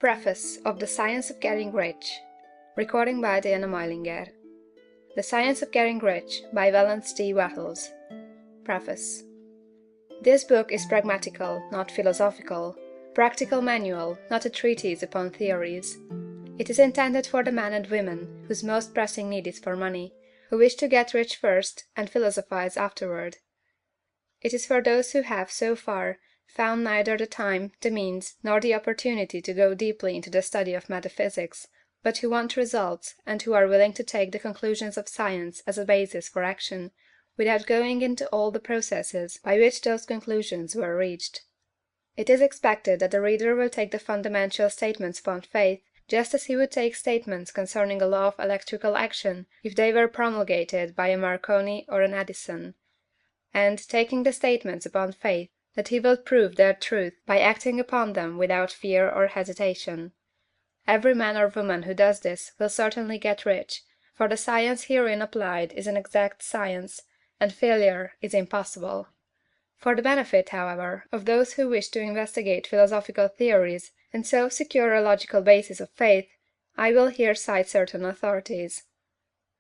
Preface of The Science of Getting Rich. Recording by Diana Meilinger. The Science of Getting Rich by Wallace D. Wattles. Preface. This book is pragmatical, not philosophical, practical manual, not a treatise upon theories. It is intended for the men and women whose most pressing need is for money, who wish to get rich first and philosophize afterward. It is for those who have, so far, found neither the time, the means, nor the opportunity to go deeply into the study of metaphysics, but who want results, and who are willing to take the conclusions of science as a basis for action, without going into all the processes by which those conclusions were reached. It is expected that the reader will take the fundamental statements upon faith, just as he would take statements concerning a law of electrical action if they were promulgated by a Marconi or an Edison; and, taking the statements upon faith, that he will prove their truth by acting upon them without fear or hesitation. Every man or woman who does this will certainly get rich, for the science herein applied is an exact science, and failure is impossible. For the benefit, however, of those who wish to investigate philosophical theories, and so secure a logical basis of faith, I will here cite certain authorities.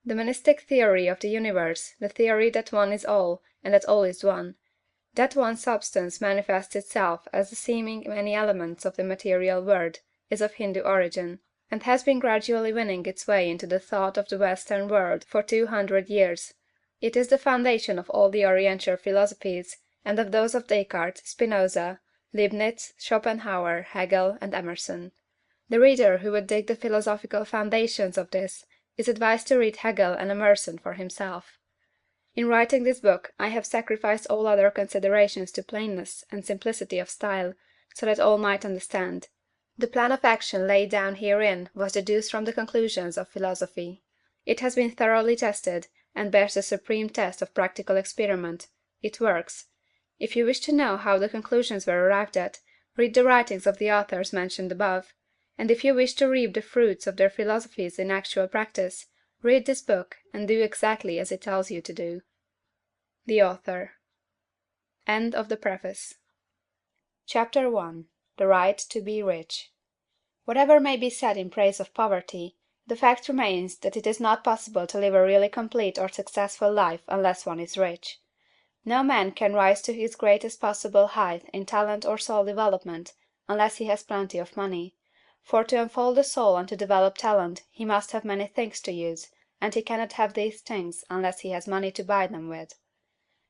The monistic theory of the universe, the theory that one is all, and that all is one, that one substance manifests itself as the seeming many elements of the material world, is of Hindu origin, and has been gradually winning its way into the thought of the Western world for 200 years. It is the foundation of all the Oriental philosophies, and of those of Descartes, Spinoza, Leibniz, Schopenhauer, Hegel, and Emerson. The reader who would dig the philosophical foundations of this is advised to read Hegel and Emerson for himself. In writing this book I have sacrificed all other considerations to plainness and simplicity of style, so that all might understand. The plan of action laid down herein was deduced from the conclusions of philosophy. It has been thoroughly tested, and bears the supreme test of practical experiment. It works. If you wish to know how the conclusions were arrived at, read the writings of the authors mentioned above; and if you wish to reap the fruits of their philosophies in actual practice, read this book, and do exactly as it tells you to do. The Author. End of the Preface. Chapter 1. The Right to be Rich. Whatever may be said in praise of poverty, the fact remains that it is not possible to live a really complete or successful life unless one is rich. No man can rise to his greatest possible height in talent or soul development unless he has plenty of money, for to unfold the soul and to develop talent he must have many things to use, and he cannot have these things unless he has money to buy them with.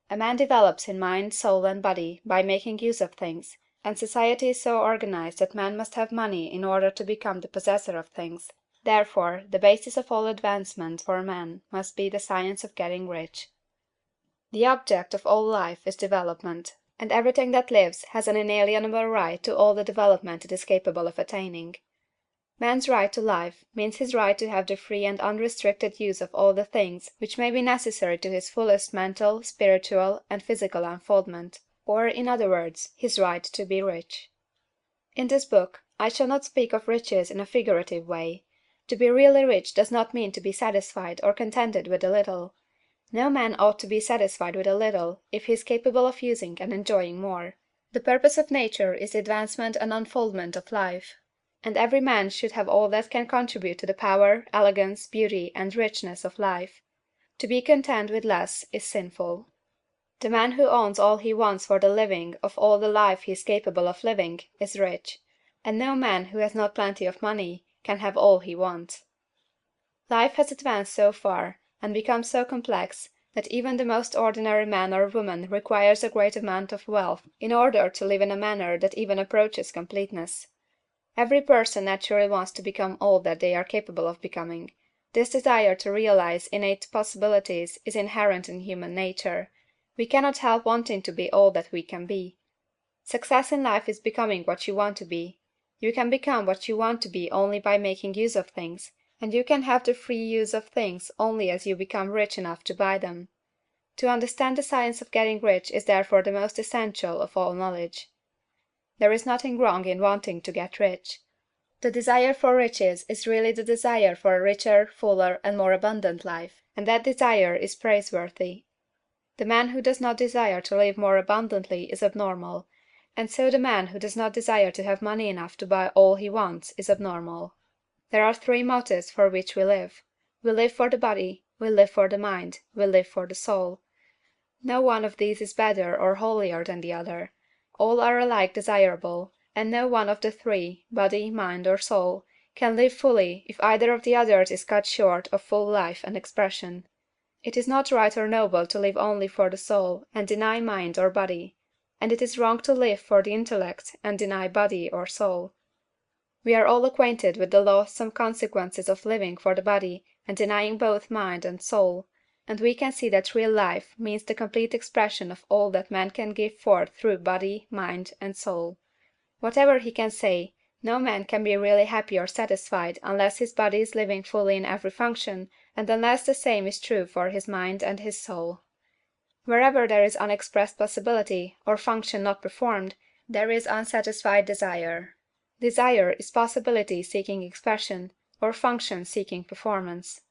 A man develops in mind, soul, and body by making use of things, and society is so organized that man must have money in order to become the possessor of things. Therefore, the basis of all advancement for man must be the science of getting rich. The object of all life is development, and everything that lives has an inalienable right to all the development it is capable of attaining. Man's right to life means his right to have the free and unrestricted use of all the things which may be necessary to his fullest mental, spiritual, and physical unfoldment, or, in other words, his right to be rich. In this book I shall not speak of riches in a figurative way. To be really rich does not mean to be satisfied or contented with a little. No man ought to be satisfied with a little if he is capable of using and enjoying more. The purpose of nature is the advancement and unfoldment of life, and every man should have all that can contribute to the power, elegance, beauty, and richness of life. To be content with less is sinful. The man who owns all he wants for the living of all the life he is capable of living is rich, and no man who has not plenty of money can have all he wants. Life has advanced so far, and become so complex, that even the most ordinary man or woman requires a great amount of wealth in order to live in a manner that even approaches completeness. Every person naturally wants to become all that they are capable of becoming. This desire to realize innate possibilities is inherent in human nature. We cannot help wanting to be all that we can be. Success in life is becoming what you want to be. You can become what you want to be only by making use of things, and you can have the free use of things only as you become rich enough to buy them. To understand the science of getting rich is therefore the most essential of all knowledge. There is nothing wrong in wanting to get rich. The desire for riches is really the desire for a richer, fuller, and more abundant life, and that desire is praiseworthy. The man who does not desire to live more abundantly is abnormal. and so the man who does not desire to have money enough to buy all he wants is abnormal. There are three motives for which we live. We live for the body, we live for the mind, we live for the soul. No one of these is better or holier than the other. All are alike desirable, and no one of the three, body, mind, or soul, can live fully if either of the others is cut short of full life and expression. It is not right or noble to live only for the soul and deny mind or body, and it is wrong to live for the intellect and deny body or soul. We are all acquainted with the loathsome consequences of living for the body and denying both mind and soul, and we can see that real life means the complete expression of all that man can give forth through body, mind, and soul. Whatever he can say, no man can be really happy or satisfied unless his body is living fully in every function, and unless the same is true for his mind and his soul. Wherever there is unexpressed possibility, or function not performed, there is unsatisfied desire. Desire is possibility seeking expression, or function seeking performance.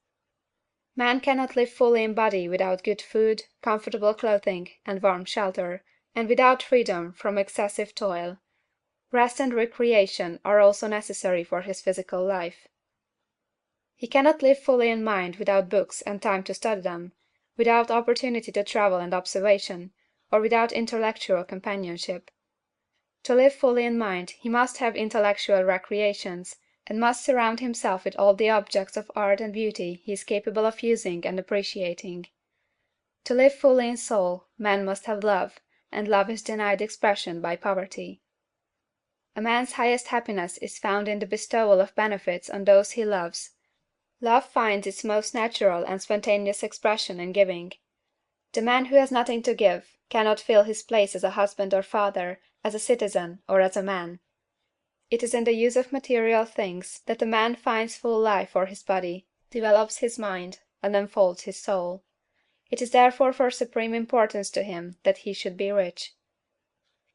Man cannot live fully in body without good food, comfortable clothing, and warm shelter, and without freedom from excessive toil. Rest and recreation are also necessary for his physical life. He cannot live fully in mind without books and time to study them, without opportunity to travel and observation, or without intellectual companionship. To live fully in mind he must have intellectual recreations, and must surround himself with all the objects of art and beauty he is capable of using and appreciating. To live fully in soul, man must have love, and love is denied expression by poverty. A man's highest happiness is found in the bestowal of benefits on those he loves. Love finds its most natural and spontaneous expression in giving. The man who has nothing to give cannot fill his place as a husband or father, as a citizen, or as a man. It is in the use of material things that a man finds full life for his body, develops his mind, and unfolds his soul. It is therefore of supreme importance to him that he should be rich.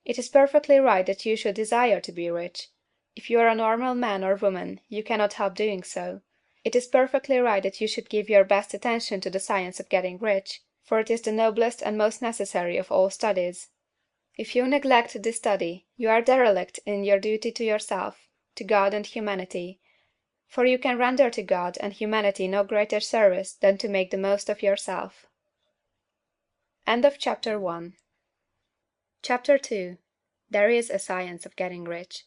It is perfectly right that you should desire to be rich. If you are a normal man or woman, you cannot help doing so. It is perfectly right that you should give your best attention to the science of getting rich, for it is the noblest and most necessary of all studies. If you neglect this study, you are derelict in your duty to yourself, to God and humanity, for you can render to God and humanity no greater service than to make the most of yourself. End of Chapter 1. Chapter 2. There is a Science of Getting Rich.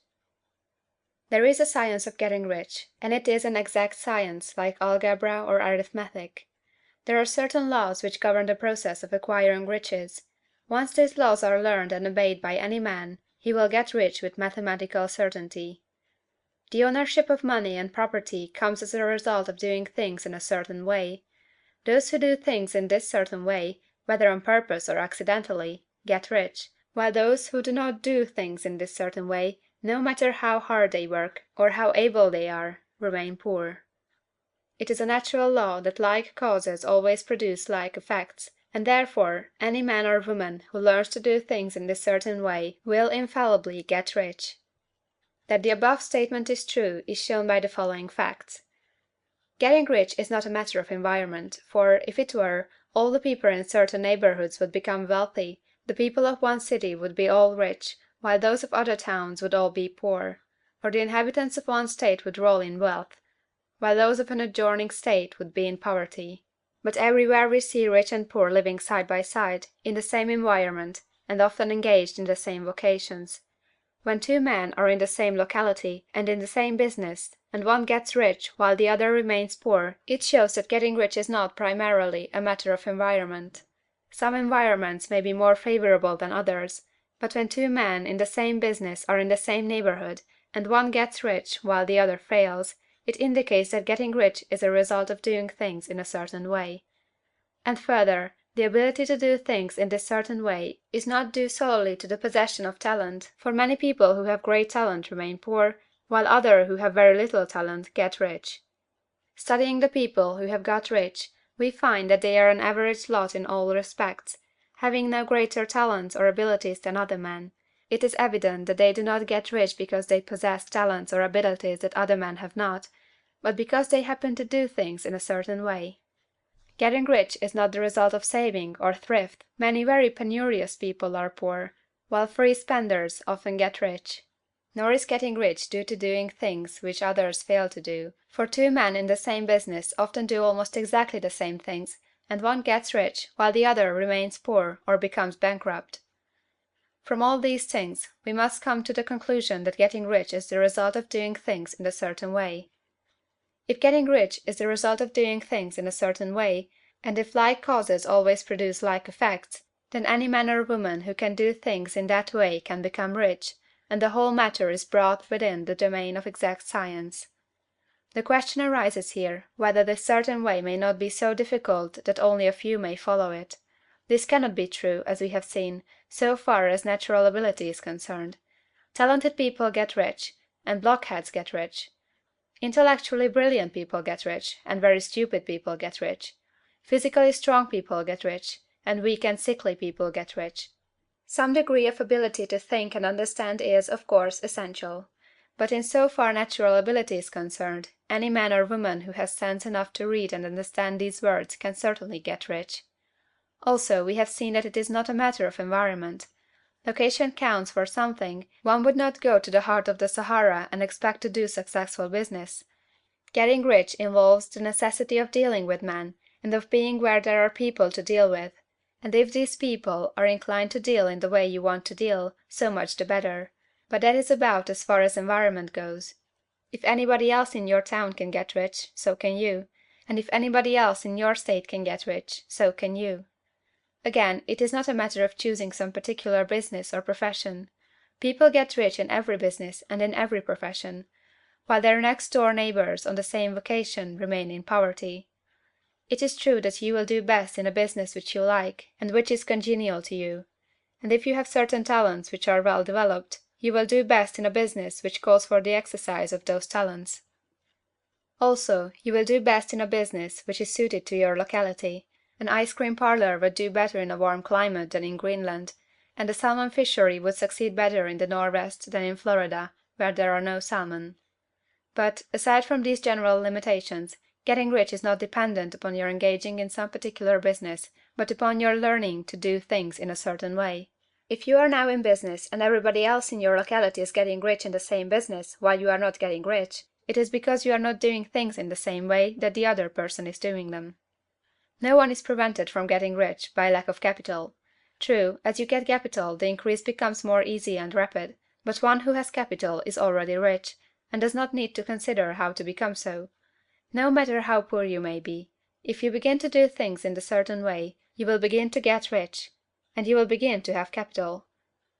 There is a science of getting rich, and it is an exact science like algebra or arithmetic. There are certain laws which govern the process of acquiring riches. Once these laws are learned and obeyed by any man, he will get rich with mathematical certainty. The ownership of money and property comes as a result of doing things in a certain way. Those who do things in this certain way, whether on purpose or accidentally, get rich, while those who do not do things in this certain way, no matter how hard they work, or how able they are, remain poor. It is a natural law that like causes always produce like effects, and therefore any man or woman who learns to do things in this certain way will infallibly get rich. That the above statement is true is shown by the following facts. Getting rich is not a matter of environment, for, if it were, all the people in certain neighborhoods would become wealthy, the people of one city would be all rich, while those of other towns would all be poor; or the inhabitants of one state would roll in wealth, while those of an adjoining state would be in poverty. But everywhere we see rich and poor living side by side, in the same environment, and often engaged in the same vocations. When two men are in the same locality, and in the same business, and one gets rich while the other remains poor, it shows that getting rich is not primarily a matter of environment. Some environments may be more favorable than others, but when two men in the same business are in the same neighborhood, and one gets rich while the other fails, it indicates that getting rich is a result of doing things in a certain way. And further, the ability to do things in this certain way is not due solely to the possession of talent, for many people who have great talent remain poor, while others who have very little talent get rich. Studying the people who have got rich, we find that they are an average lot in all respects, having no greater talents or abilities than other men. It is evident that they do not get rich because they possess talents or abilities that other men have not, but because they happen to do things in a certain way. Getting rich is not the result of saving or thrift. Many very penurious people are poor. while free spenders often get rich. Nor is getting rich due to doing things which others fail to do, for two men in the same business often do almost exactly the same things, and one gets rich while the other remains poor or becomes bankrupt. From all these things, we must come to the conclusion that getting rich is the result of doing things in a certain way. If getting rich is the result of doing things in a certain way, and if like causes always produce like effects, then any man or woman who can do things in that way can become rich, and the whole matter is brought within the domain of exact science. The question arises here, whether this certain way may not be so difficult that only a few may follow it. This cannot be true, as we have seen, so far as natural ability is concerned. Talented people get rich, and blockheads get rich. Intellectually brilliant people get rich, and very stupid people get rich. Physically strong people get rich, and weak and sickly people get rich. Some degree of ability to think and understand is, of course, essential. But in so far natural ability is concerned, any man or woman who has sense enough to read and understand these words can certainly get rich. Also, we have seen that it is not a matter of environment. Location counts for something. One would not go to the heart of the Sahara and expect to do successful business. Getting rich involves the necessity of dealing with men, and of being where there are people to deal with. And if these people are inclined to deal in the way you want to deal, so much the better. But that is about as far as environment goes. If anybody else in your town can get rich, so can you. And if anybody else in your state can get rich, so can you. Again, it is not a matter of choosing some particular business or profession. People get rich in every business and in every profession, while their next door neighbors on the same vocation remain in poverty. It is true that you will do best in a business which you like, and which is congenial to you. And if you have certain talents which are well developed, you will do best in a business which calls for the exercise of those talents. Also, you will do best in a business which is suited to your locality. An ice cream parlor would do better in a warm climate than in Greenland, and a salmon fishery would succeed better in the Northwest than in Florida, where there are no salmon. But, aside from these general limitations, getting rich is not dependent upon your engaging in some particular business, but upon your learning to do things in a certain way. If you are now in business and everybody else in your locality is getting rich in the same business while you are not getting rich, it is because you are not doing things in the same way that the other person is doing them. No one is prevented from getting rich by lack of capital. True, as you get capital the increase becomes more easy and rapid, but one who has capital is already rich, and does not need to consider how to become so. No matter how poor you may be, if you begin to do things in a certain way, you will begin to get rich, and you will begin to have capital.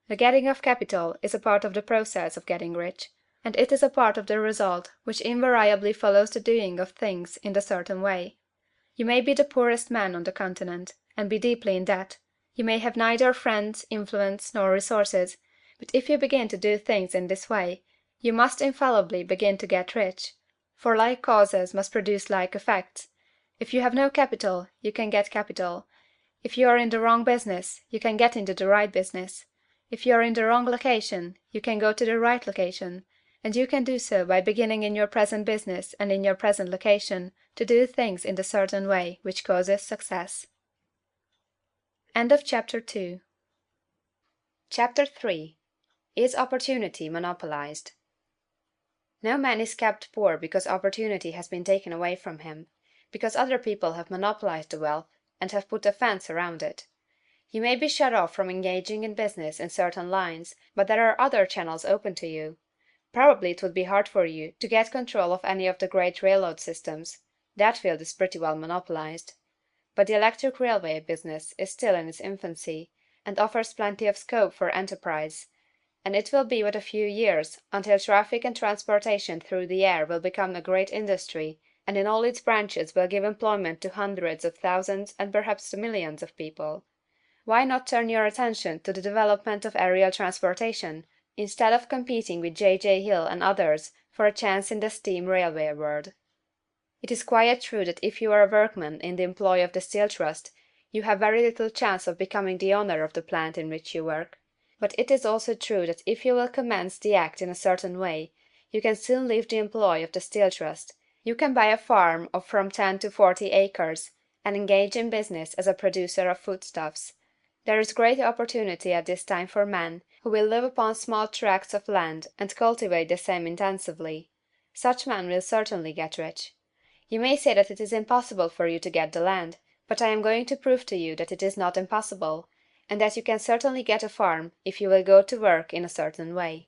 The getting of capital is a part of the process of getting rich, and it is a part of the result which invariably follows the doing of things in a certain way. You may be the poorest man on the continent, and be deeply in debt. You may have neither friends, influence, nor resources, but if you begin to do things in this way, you must infallibly begin to get rich, for like causes must produce like effects. If you have no capital, you can get capital. If you are in the wrong business, you can get into the right business. If you are in the wrong location, you can go to the right location, and you can do so by beginning in your present business and in your present location to do things in the certain way which causes success. End of Chapter 2. Chapter 3. Is Opportunity Monopolized? No man is kept poor because opportunity has been taken away from him, because other people have monopolized the wealth and have put a fence around it. You may be shut off from engaging in business in certain lines, but there are other channels open to you. Probably it would be hard for you to get control of any of the great railroad systems. That field is pretty well monopolized. But the electric railway business is still in its infancy, and offers plenty of scope for enterprise, and it will be but a few years until traffic and transportation through the air will become a great industry, and in all its branches will give employment to hundreds of thousands and perhaps to millions of people. Why not turn your attention to the development of aerial transportation, instead of competing with J. Hill and others for a chance in the steam railway world? It is quite true that if you are a workman in the employ of the Steel Trust, you have very little chance of becoming the owner of the plant in which you work. But it is also true that if you will commence the act in a certain way, you can soon leave the employ of the Steel Trust. You can buy a farm of from 10 to 40 acres, and engage in business as a producer of foodstuffs. There is great opportunity at this time for men who will live upon small tracts of land and cultivate the same intensively. Such men will certainly get rich. You may say that it is impossible for you to get the land, but I am going to prove to you that it is not impossible, and that you can certainly get a farm if you will go to work in a certain way.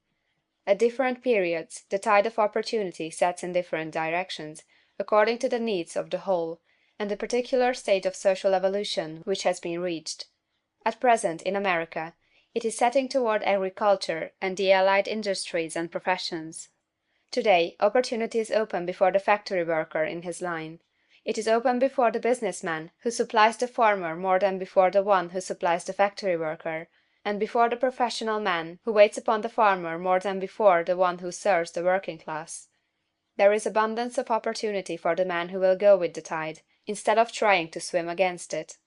At different periods the tide of opportunity sets in different directions, according to the needs of the whole, and the particular stage of social evolution which has been reached. At present, in America, it is setting toward agriculture and the allied industries and professions. Today, opportunity is open before the factory worker in his line. It is open before the business man who supplies the farmer more than before the one who supplies the factory worker, and before the professional man who waits upon the farmer more than before the one who serves the working class. There is abundance of opportunity for the man who will go with the tide, instead of trying to swim against it.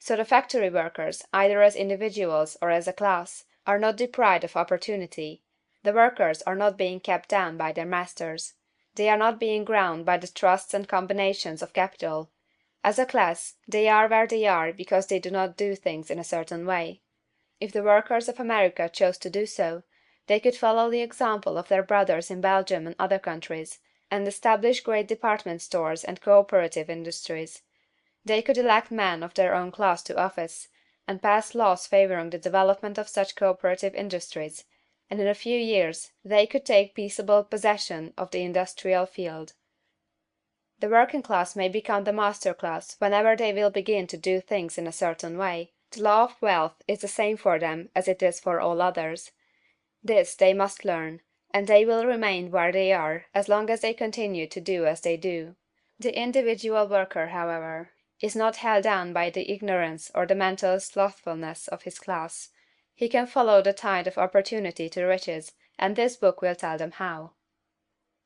So the factory workers, either as individuals or as a class, are not deprived of opportunity. The workers are not being kept down by their masters. They are not being ground by the trusts and combinations of capital. As a class, they are where they are because they do not do things in a certain way. If the workers of America chose to do so, they could follow the example of their brothers in Belgium and other countries, and establish great department stores and cooperative industries. They could elect men of their own class to office, and pass laws favoring the development of such cooperative industries, and in a few years they could take peaceable possession of the industrial field. The working class may become the master class whenever they will begin to do things in a certain way. The law of wealth is the same for them as it is for all others. This they must learn, and they will remain where they are as long as they continue to do as they do. The individual worker, however, is not held down by the ignorance or the mental slothfulness of his class. He can follow the tide of opportunity to riches, and this book will tell them how.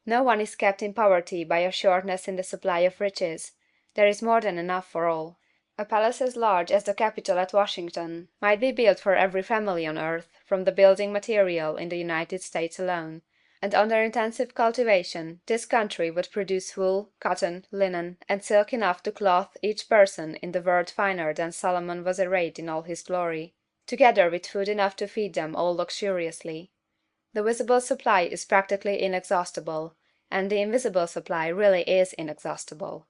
No one is kept in poverty by a shortness in the supply of riches. There is more than enough for all. A palace as large as the Capitol at Washington might be built for every family on earth from the building material in the United States alone, and under intensive cultivation this country would produce wool, cotton, linen, and silk enough to clothe each person in the world finer than Solomon was arrayed in all his glory, together with food enough to feed them all luxuriously. The visible supply is practically inexhaustible, and the invisible supply really is inexhaustible.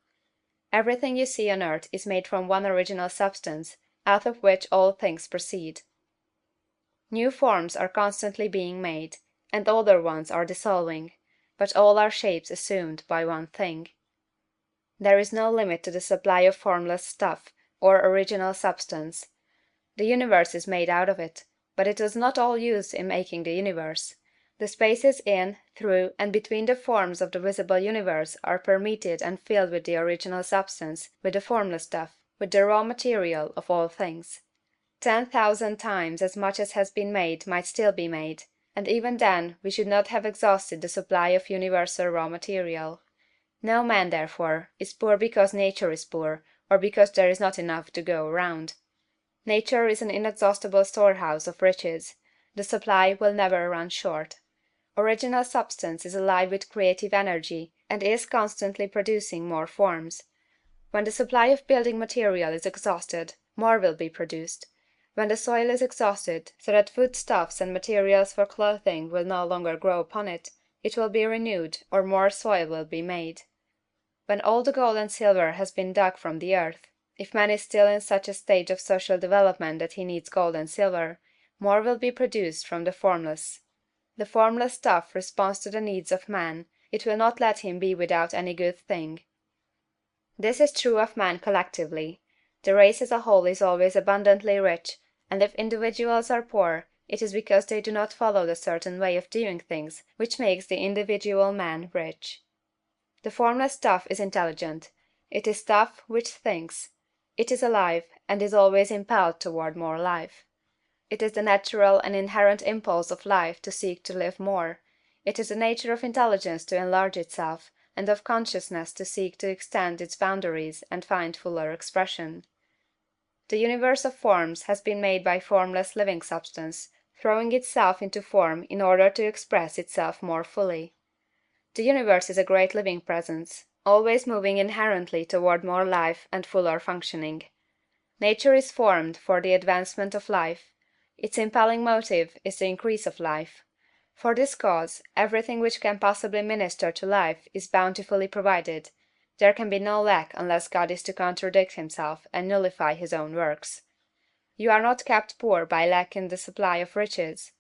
Everything you see on earth is made from one original substance, out of which all things proceed. New forms are constantly being made, and older ones are dissolving, but all are shapes assumed by one thing. There is no limit to the supply of formless stuff, or original substance. The universe is made out of it, but it was not all used in making the universe. The spaces in, through, and between the forms of the visible universe are permeated and filled with the original substance, with the formless stuff, with the raw material of all things. 10,000 times as much as has been made might still be made, and even then we should not have exhausted the supply of universal raw material. No man, therefore, is poor because nature is poor, or because there is not enough to go round. Nature is an inexhaustible storehouse of riches. The supply will never run short. Original substance is alive with creative energy, and is constantly producing more forms. When the supply of building material is exhausted, more will be produced. When the soil is exhausted, so that foodstuffs and materials for clothing will no longer grow upon it, it will be renewed, or more soil will be made. When all the gold and silver has been dug from the earth, if man is still in such a stage of social development that he needs gold and silver, more will be produced from the formless. The formless stuff responds to the needs of man, it will not let him be without any good thing. This is true of man collectively. The race as a whole is always abundantly rich, and if individuals are poor, it is because they do not follow the certain way of doing things which makes the individual man rich. The formless stuff is intelligent. It is stuff which thinks. It is alive, and is always impelled toward more life. It is the natural and inherent impulse of life to seek to live more. It is the nature of intelligence to enlarge itself, and of consciousness to seek to extend its boundaries and find fuller expression. The universe of forms has been made by formless living substance, throwing itself into form in order to express itself more fully. The universe is a great living presence, always moving inherently toward more life and fuller functioning. Nature is formed for the advancement of life; its impelling motive is the increase of life. For this cause, everything which can possibly minister to life is bountifully provided; there can be no lack unless God is to contradict himself and nullify his own works. You are not kept poor by lack in the supply of riches.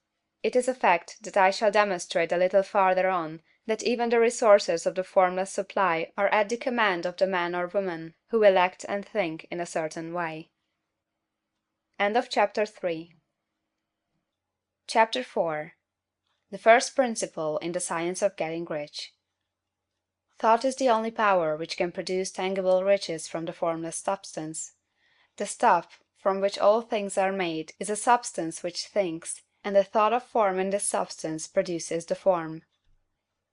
It is a fact that I shall demonstrate a little farther on, that even the resources of the formless supply are at the command of the man or woman who will act and think in a certain way. CHAPTER IV. The first principle in the science of getting rich. Thought is the only power which can produce tangible riches from the formless substance. The stuff, from which all things are made, is a substance which thinks, and the thought of form in this substance produces the form.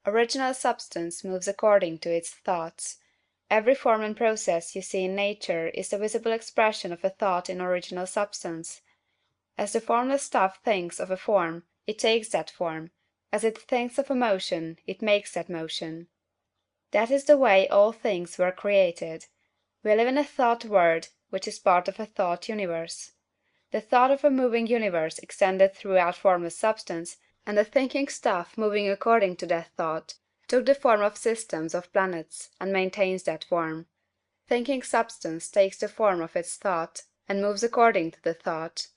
Original substance moves according to its thoughts. Every form and process you see in nature is the visible expression of a thought in original substance. As the formless stuff thinks of a form, it takes that form; as it thinks of a motion, it makes that motion. That is the way all things were created. We live in a thought world, which is part of a thought universe. The thought of a moving universe extended throughout formless substance, and the thinking stuff moving according to that thought took the form of systems of planets, and maintains that form. Thinking substance takes the form of its thought, and moves according to the thought.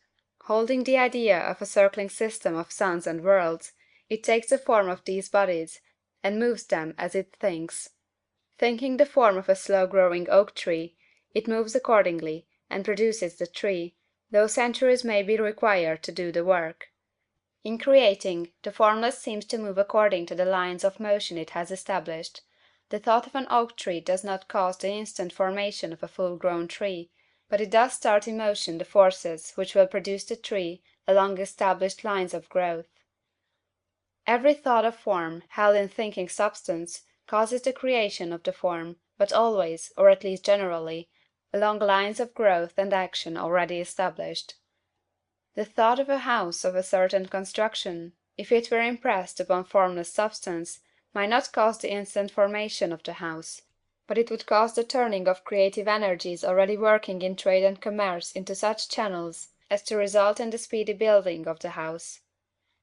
Holding the idea of a circling system of suns and worlds, it takes the form of these bodies, and moves them as it thinks. Thinking the form of a slow-growing oak tree, it moves accordingly, and produces the tree, though centuries may be required to do the work. In creating, the formless seems to move according to the lines of motion it has established. The thought of an oak tree does not cause the instant formation of a full-grown tree, but it does start in motion the forces which will produce the tree along established lines of growth. Every thought of form, held in thinking substance, causes the creation of the form, but always, or at least generally, along lines of growth and action already established. The thought of a house of a certain construction, if it were impressed upon formless substance, might not cause the instant formation of the house, but it would cause the turning of creative energies already working in trade and commerce into such channels as to result in the speedy building of the house.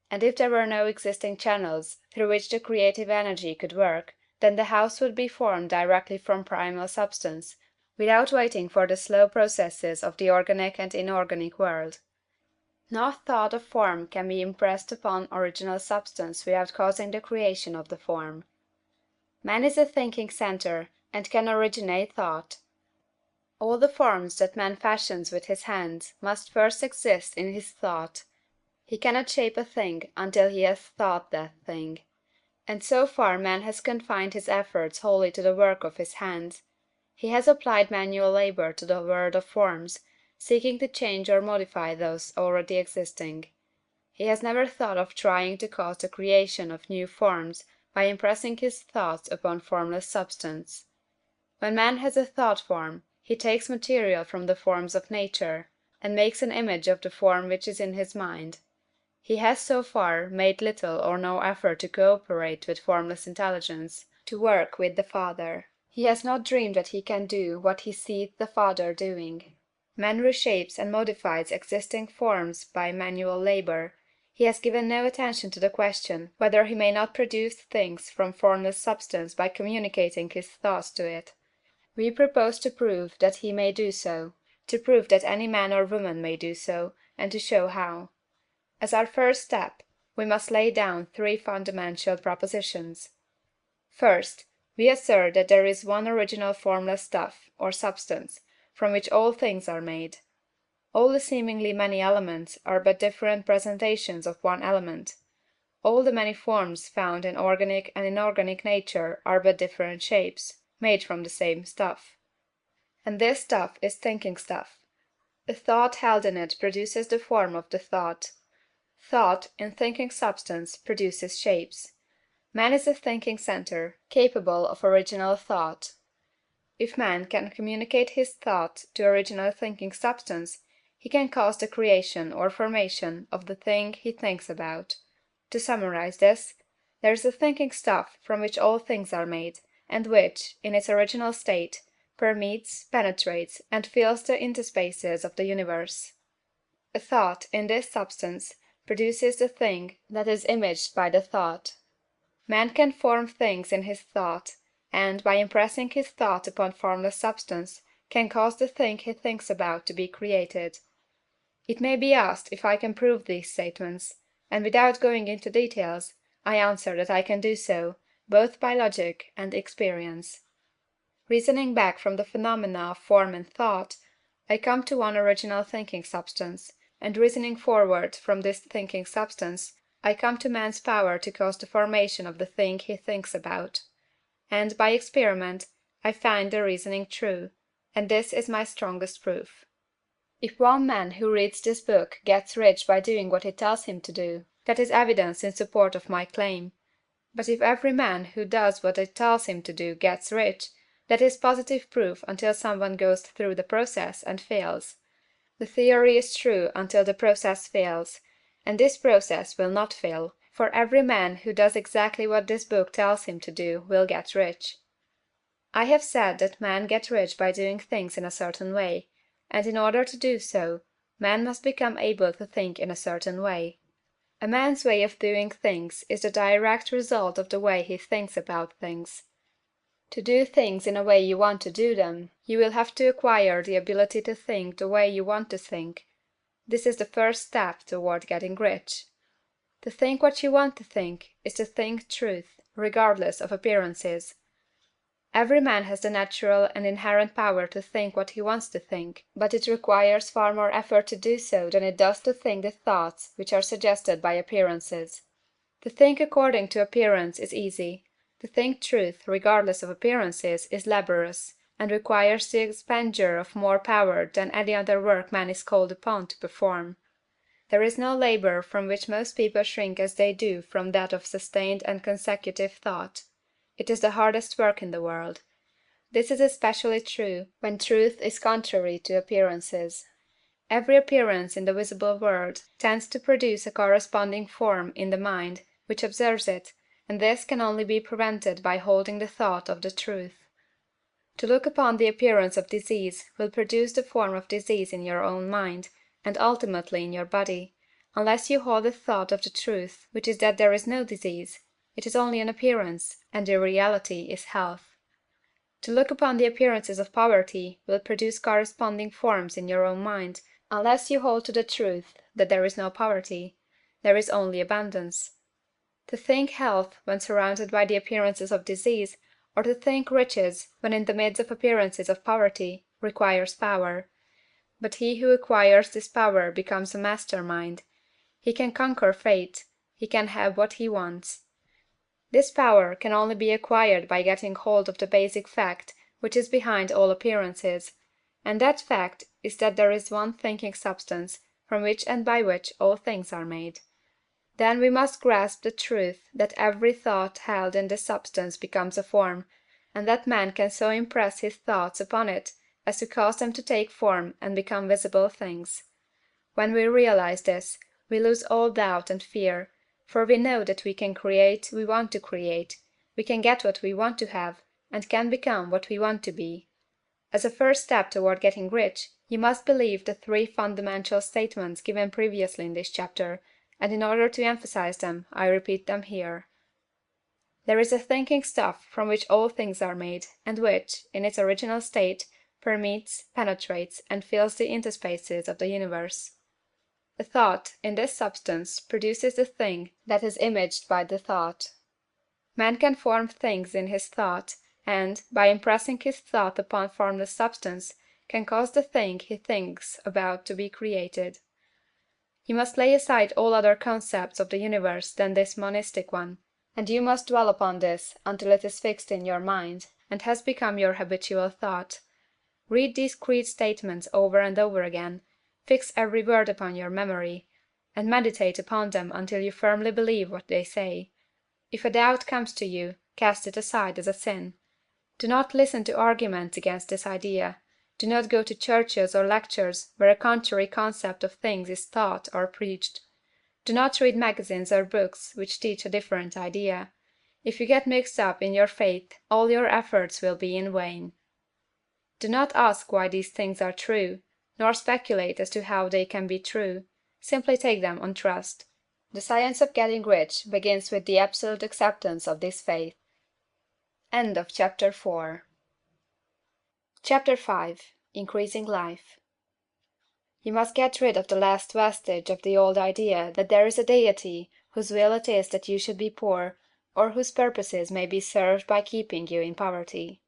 And if there were no existing channels through which the creative energy could work, then the house would be formed directly from primal substance, without waiting for the slow processes of the organic and inorganic world. No thought of form can be impressed upon original substance without causing the creation of the form. Man is a thinking centre, and can originate thought. All the forms that man fashions with his hands must first exist in his thought. He cannot shape a thing until he has thought that thing. And so far man has confined his efforts wholly to the work of his hands. He has applied manual labor to the world of forms, seeking to change or modify those already existing. He has never thought of trying to cause the creation of new forms by impressing his thoughts upon formless substance. When man has a thought form, he takes material from the forms of nature, and makes an image of the form which is in his mind. He has so far made little or no effort to cooperate with formless intelligence, to work with the Father. He has not dreamed that he can do what he seeth the Father doing. Man reshapes and modifies existing forms by manual labor. He has given no attention to the question whether he may not produce things from formless substance by communicating his thoughts to it. We propose to prove that he may do so, to prove that any man or woman may do so, and to show how. As our first step, we must lay down three fundamental propositions. First, we assert that there is one original formless stuff, or substance, from which all things are made. All the seemingly many elements are but different presentations of one element. All the many forms found in organic and inorganic nature are but different shapes, made from the same stuff. And this stuff is thinking stuff. A thought held in it produces the form of the thought. Thought, in thinking substance, produces shapes. Man is a thinking centre, capable of original thought. If man can communicate his thought to original thinking substance, he can cause the creation or formation of the thing he thinks about. To summarize this, there is a thinking stuff from which all things are made, and which, in its original state, permeates, penetrates, and fills the interspaces of the universe. A thought, in this substance, produces the thing that is imaged by the thought. Man can form things in his thought, and, by impressing his thought upon formless substance, can cause the thing he thinks about to be created. It may be asked if I can prove these statements, and without going into details, I answer that I can do so, both by logic and experience. Reasoning back from the phenomena of form and thought, I come to one original thinking substance, and reasoning forward from this thinking substance, I come to man's power to cause the formation of the thing he thinks about. And, by experiment, I find the reasoning true, and this is my strongest proof. If one man who reads this book gets rich by doing what it tells him to do, that is evidence in support of my claim. But if every man who does what it tells him to do gets rich, that is positive proof until someone goes through the process and fails. The theory is true until the process fails, and this process will not fail, for every man who does exactly what this book tells him to do will get rich. I have said that men get rich by doing things in a certain way, and in order to do so, man must become able to think in a certain way. A man's way of doing things is the direct result of the way he thinks about things. To do things in a way you want to do them, you will have to acquire the ability to think the way you want to think. This is the first step toward getting rich. To think what you want to think is to think truth, regardless of appearances. Every man has the natural and inherent power to think what he wants to think, but it requires far more effort to do so than it does to think the thoughts which are suggested by appearances. To think according to appearance is easy. To think truth, regardless of appearances, is laborious, and requires the expenditure of more power than any other work man is called upon to perform. There is no labor from which most people shrink as they do from that of sustained and consecutive thought. It is the hardest work in the world. This is especially true when truth is contrary to appearances. Every appearance in the visible world tends to produce a corresponding form in the mind which observes it, and this can only be prevented by holding the thought of the truth. To look upon the appearance of disease will produce the form of disease in your own mind, and ultimately in your body, unless you hold the thought of the truth, which is that there is no disease, it is only an appearance, and the reality is health. To look upon the appearances of poverty will produce corresponding forms in your own mind, unless you hold to the truth that there is no poverty, there is only abundance. To think health when surrounded by the appearances of disease, or to think riches when in the midst of appearances of poverty, requires power. But he who acquires this power becomes a master mind. He can conquer fate, he can have what he wants. This power can only be acquired by getting hold of the basic fact which is behind all appearances, and that fact is that there is one thinking substance from which and by which all things are made. Then we must grasp the truth that every thought held in this substance becomes a form, and that man can so impress his thoughts upon it as to cause them to take form and become visible things. When we realize this, we lose all doubt and fear, for we know that we can create we want to create, we can get what we want to have, and can become what we want to be. As a first step toward getting rich, you must believe the three fundamental statements given previously in this chapter, and in order to emphasize them, I repeat them here. There is a thinking stuff from which all things are made, and which, in its original state, permeates, penetrates, and fills the interspaces of the universe. A thought, in this substance, produces the thing that is imaged by the thought. Man can form things in his thought, and, by impressing his thought upon formless substance, can cause the thing he thinks about to be created. You must lay aside all other concepts of the universe than this monistic one, and you must dwell upon this until it is fixed in your mind, and has become your habitual thought. Read these creed statements over and over again, fix every word upon your memory, and meditate upon them until you firmly believe what they say. If a doubt comes to you, cast it aside as a sin. Do not listen to arguments against this idea. Do not go to churches or lectures where a contrary concept of things is taught or preached. Do not read magazines or books which teach a different idea. If you get mixed up in your faith, all your efforts will be in vain. Do not ask why these things are true, nor speculate as to how they can be true. Simply take them on trust. The science of getting rich begins with the absolute acceptance of this faith. End of Chapter 4. Chapter 5. Increasing Life. You must get rid of the last vestige of the old idea that there is a Deity whose will it is that you should be poor, or whose purposes may be served by keeping you in poverty.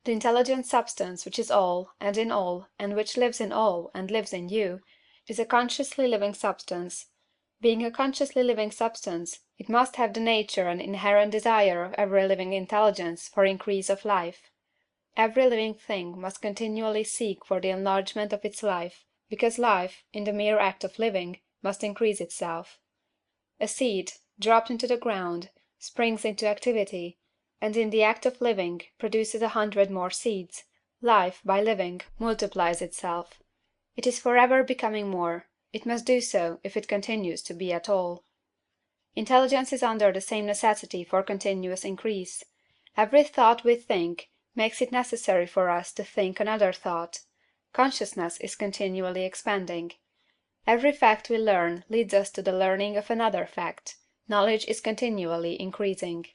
The intelligent substance which is all, and in all, and which lives in all, and lives in you, is a consciously living substance. Being a consciously living substance, it must have the nature and inherent desire of every living intelligence for increase of life. Every living thing must continually seek for the enlargement of its life, because life, in the mere act of living, must increase itself. A seed, dropped into the ground, springs into activity, and in the act of living produces 100 more seeds. Life, by living, multiplies itself. It is forever becoming more. It must do so if it continues to be at all. Intelligence is under the same necessity for continuous increase. Every thought we think makes it necessary for us to think another thought. Consciousness is continually expanding. Every fact we learn leads us to the learning of another fact. Knowledge is continually increasing.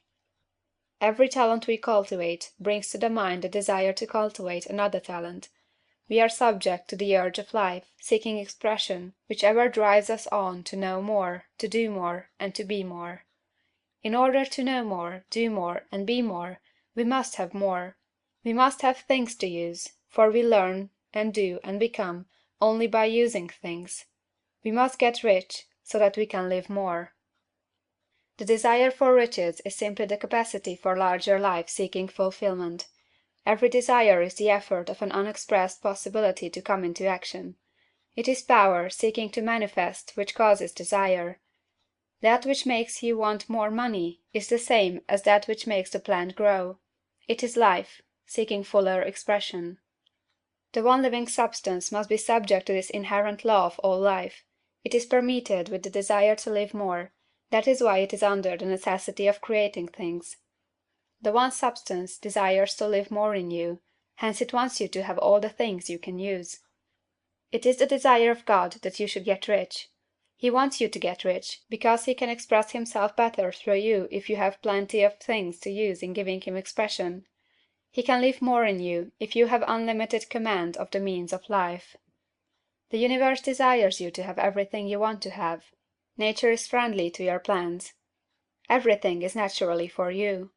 Every talent we cultivate brings to the mind the desire to cultivate another talent. We are subject to the urge of life, seeking expression, which ever drives us on to know more, to do more, and to be more. In order to know more, do more, and be more, we must have more. We must have things to use, for we learn, and do, and become, only by using things. We must get rich, so that we can live more. The desire for riches is simply the capacity for larger life seeking fulfillment. Every desire is the effort of an unexpressed possibility to come into action. It is power seeking to manifest which causes desire. That which makes you want more money is the same as that which makes the plant grow. It is life, seeking fuller expression. The one living substance must be subject to this inherent law of all life. It is permeated with the desire to live more. That is why it is under the necessity of creating things. The one substance desires to live more in you, hence it wants you to have all the things you can use. It is the desire of God that you should get rich. He wants you to get rich, because he can express himself better through you if you have plenty of things to use in giving him expression. He can live more in you if you have unlimited command of the means of life. The universe desires you to have everything you want to have. Nature is friendly to your plans. Everything is naturally for you.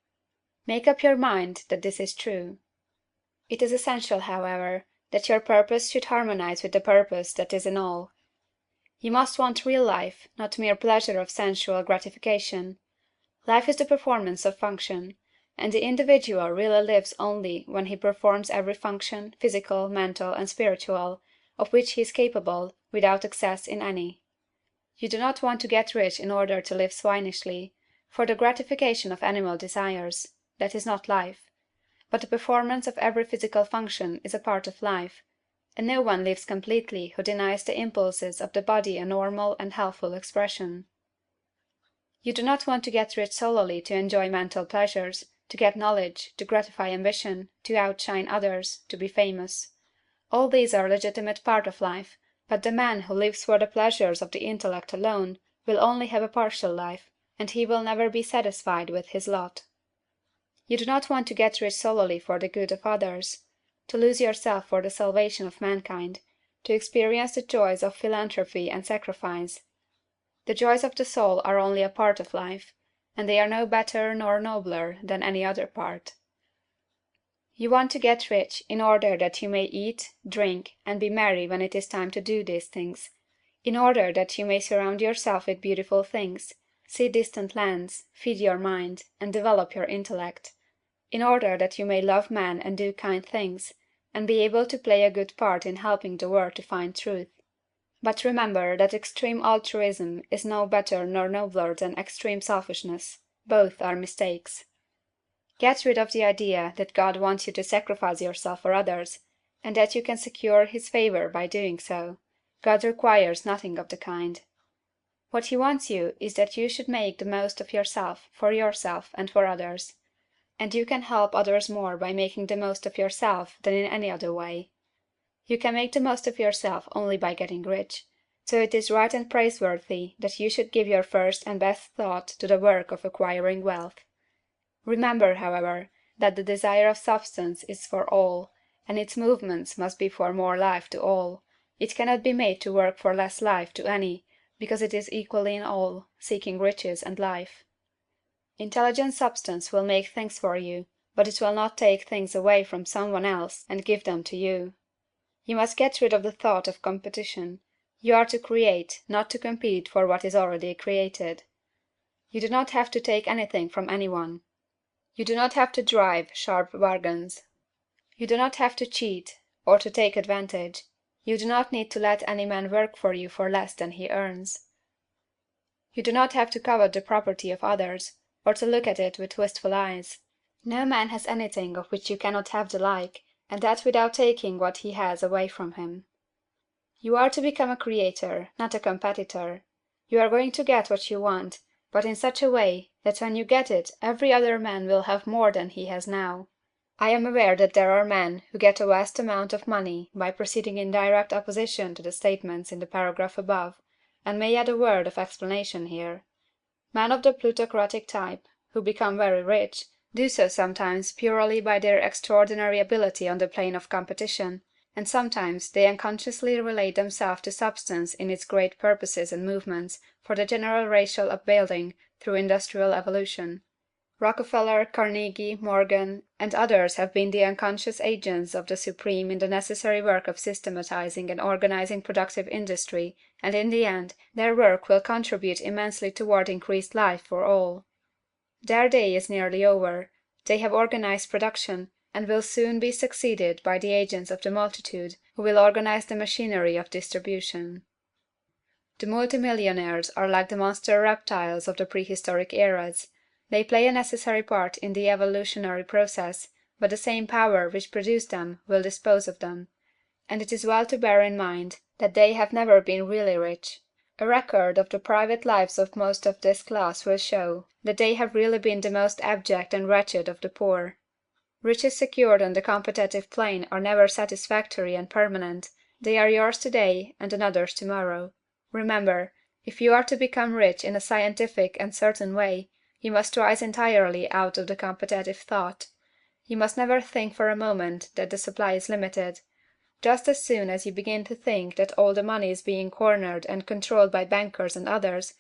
Make up your mind that this is true. It is essential, however, that your purpose should harmonize with the purpose that is in all. You must want real life, not mere pleasure of sensual gratification. Life is the performance of function, and the individual really lives only when he performs every function, physical, mental, and spiritual, of which he is capable, without excess in any. You do not want to get rich in order to live swinishly, for the gratification of animal desires. That is not life. But the performance of every physical function is a part of life, and no one lives completely who denies the impulses of the body a normal and healthful expression. You do not want to get rich solely to enjoy mental pleasures, to get knowledge, to gratify ambition, to outshine others, to be famous. All these are a legitimate part of life, but the man who lives for the pleasures of the intellect alone will only have a partial life, and he will never be satisfied with his lot. You do not want to get rich solely for the good of others, to lose yourself for the salvation of mankind, to experience the joys of philanthropy and sacrifice. The joys of the soul are only a part of life, and they are no better nor nobler than any other part. You want to get rich in order that you may eat, drink, and be merry when it is time to do these things, in order that you may surround yourself with beautiful things, see distant lands, feed your mind, and develop your intellect, in order that you may love men and do kind things, and be able to play a good part in helping the world to find truth. But remember that extreme altruism is no better nor nobler than extreme selfishness. Both are mistakes. Get rid of the idea that God wants you to sacrifice yourself for others, and that you can secure his favor by doing so. God requires nothing of the kind. What he wants you is that you should make the most of yourself, for yourself, and for others. and you can help others more by making the most of yourself than in any other way. You can make the most of yourself only by getting rich, so it is right and praiseworthy that you should give your first and best thought to the work of acquiring wealth. Remember, however, that the desire of substance is for all, and its movements must be for more life to all. It cannot be made to work for less life to any, because it is equally in all, seeking riches and life. Intelligent substance will make things for you, but it will not take things away from some one else and give them to you. You must get rid of the thought of competition. You are to create, not to compete for what is already created. You do not have to take anything from anyone. You do not have to drive sharp bargains. You do not have to cheat, or to take advantage. You do not need to let any man work for you for less than he earns. You do not have to covet the property of others, or to look at it with wistful eyes. No man has anything of which you cannot have the like, and that without taking what he has away from him. You are to become a creator, not a competitor. You are going to get what you want, but in such a way that when you get it every other man will have more than he has now. I am aware that there are men who get a vast amount of money by proceeding in direct opposition to the statements in the paragraph above, and may add a word of explanation here. Men of the plutocratic type, who become very rich, do so sometimes purely by their extraordinary ability on the plane of competition, and sometimes they unconsciously relate themselves to substance in its great purposes and movements for the general racial upbuilding through industrial evolution. Rockefeller, Carnegie, Morgan, and others have been the unconscious agents of the supreme in the necessary work of systematizing and organizing productive industry, and in the end their work will contribute immensely toward increased life for all. Their day is nearly over. They have organized production, and will soon be succeeded by the agents of the multitude who will organize the machinery of distribution. The multimillionaires are like the monster reptiles of the prehistoric eras. They play a necessary part in the evolutionary process, but the same power which produced them will dispose of them. And it is well to bear in mind that they have never been really rich. A record of the private lives of most of this class will show that they have really been the most abject and wretched of the poor. Riches secured on the competitive plane are never satisfactory and permanent. They are yours today and another's tomorrow. Remember, if you are to become rich in a scientific and certain way, you must rise entirely out of the competitive thought. You must never think for a moment that the supply is limited. Just as soon as you begin to think that all the money is being cornered and controlled by bankers and others,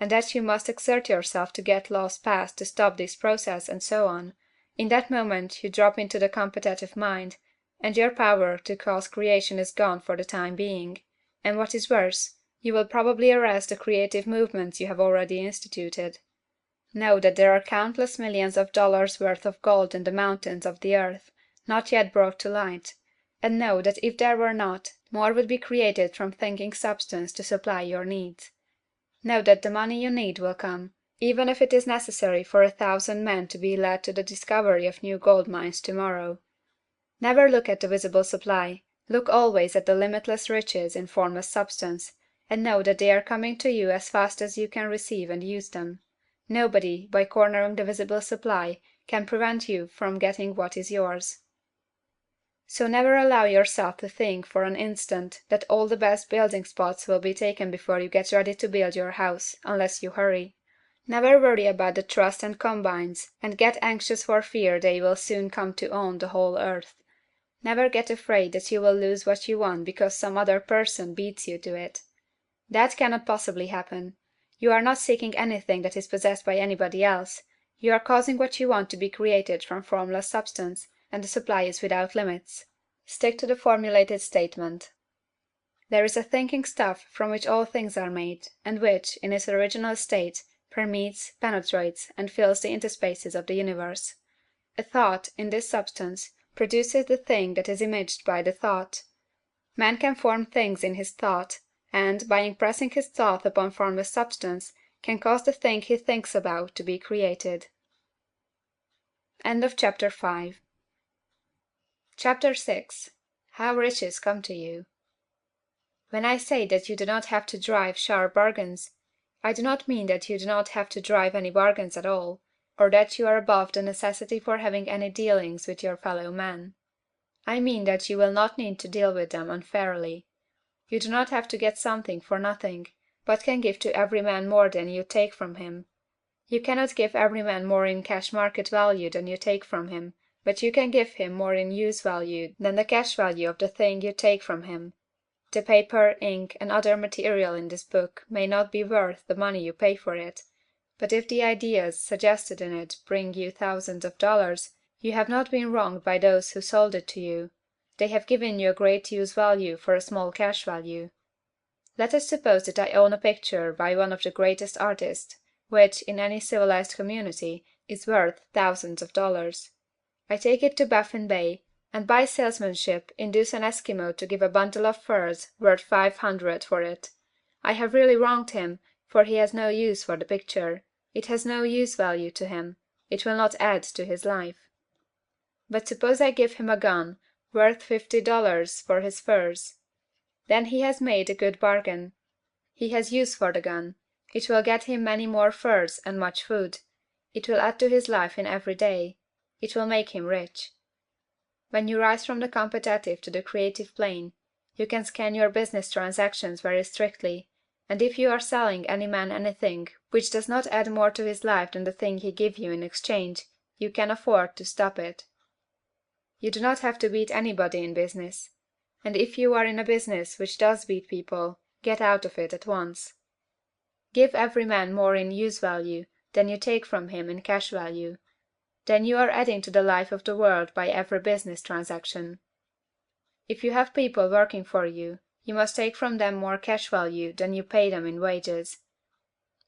and that you must exert yourself to get laws passed to stop this process and so on, in that moment you drop into the competitive mind, and your power to cause creation is gone for the time being, and what is worse, you will probably arrest the creative movements you have already instituted. Know that there are countless millions of dollars worth of gold in the mountains of the earth, not yet brought to light, and know that if there were not, more would be created from thinking substance to supply your needs. Know that the money you need will come, even if it is necessary for 1,000 men to be led to the discovery of new gold mines tomorrow. Never look at the visible supply, look always at the limitless riches in formless substance, and know that they are coming to you as fast as you can receive and use them. Nobody, by cornering the visible supply, can prevent you from getting what is yours. So never allow yourself to think for an instant that all the best building spots will be taken before you get ready to build your house, unless you hurry. Never worry about the trusts and combines, and get anxious for fear they will soon come to own the whole earth. Never get afraid that you will lose what you want because some other person beats you to it. That cannot possibly happen. You are not seeking anything that is possessed by anybody else. You are causing what you want to be created from formless substance, and the supply is without limits. Stick to the formulated statement. There is a thinking stuff from which all things are made, and which, in its original state, permeates, penetrates, and fills the interspaces of the universe. A thought, in this substance, produces the thing that is imaged by the thought. Man can form things in his thought, and, by impressing his thought upon formless substance, can cause the thing he thinks about to be created. End of Chapter 5. Chapter 6. How Riches Come to You. When I say that you do not have to drive sharp bargains, I do not mean that you do not have to drive any bargains at all. or that you are above the necessity for having any dealings with your fellow men. I mean that you will not need to deal with them unfairly. You do not have to get something for nothing, but can give to every man more than you take from him. You cannot give every man more in cash market value than you take from him, but you can give him more in use value than the cash value of the thing you take from him. The paper, ink, and other material in this book may not be worth the money you pay for it, but if the ideas suggested in it bring you thousands of dollars, you have not been wronged by those who sold it to you. They have given you a great use value for a small cash value. Let us suppose that I own a picture by one of the greatest artists, which, in any civilized community, is worth thousands of dollars. I take it to Baffin Bay, and by salesmanship induce an Eskimo to give a bundle of furs worth $500 for it. I have really wronged him, for he has no use for the picture. It has no use value to him. It will not add to his life. But suppose I give him a gun, worth $50 for his furs. Then he has made a good bargain. He has use for the gun. It will get him many more furs and much food. It will add to his life in every day. It will make him rich. When you rise from the competitive to the creative plane, you can scan your business transactions very strictly, and if you are selling any man anything which does not add more to his life than the thing he gives you in exchange, you can afford to stop it. You do not have to beat anybody in business. And if you are in a business which does beat people, get out of it at once. Give every man more in use value than you take from him in cash value. Then you are adding to the life of the world by every business transaction. If you have people working for you, you must take from them more cash value than you pay them in wages.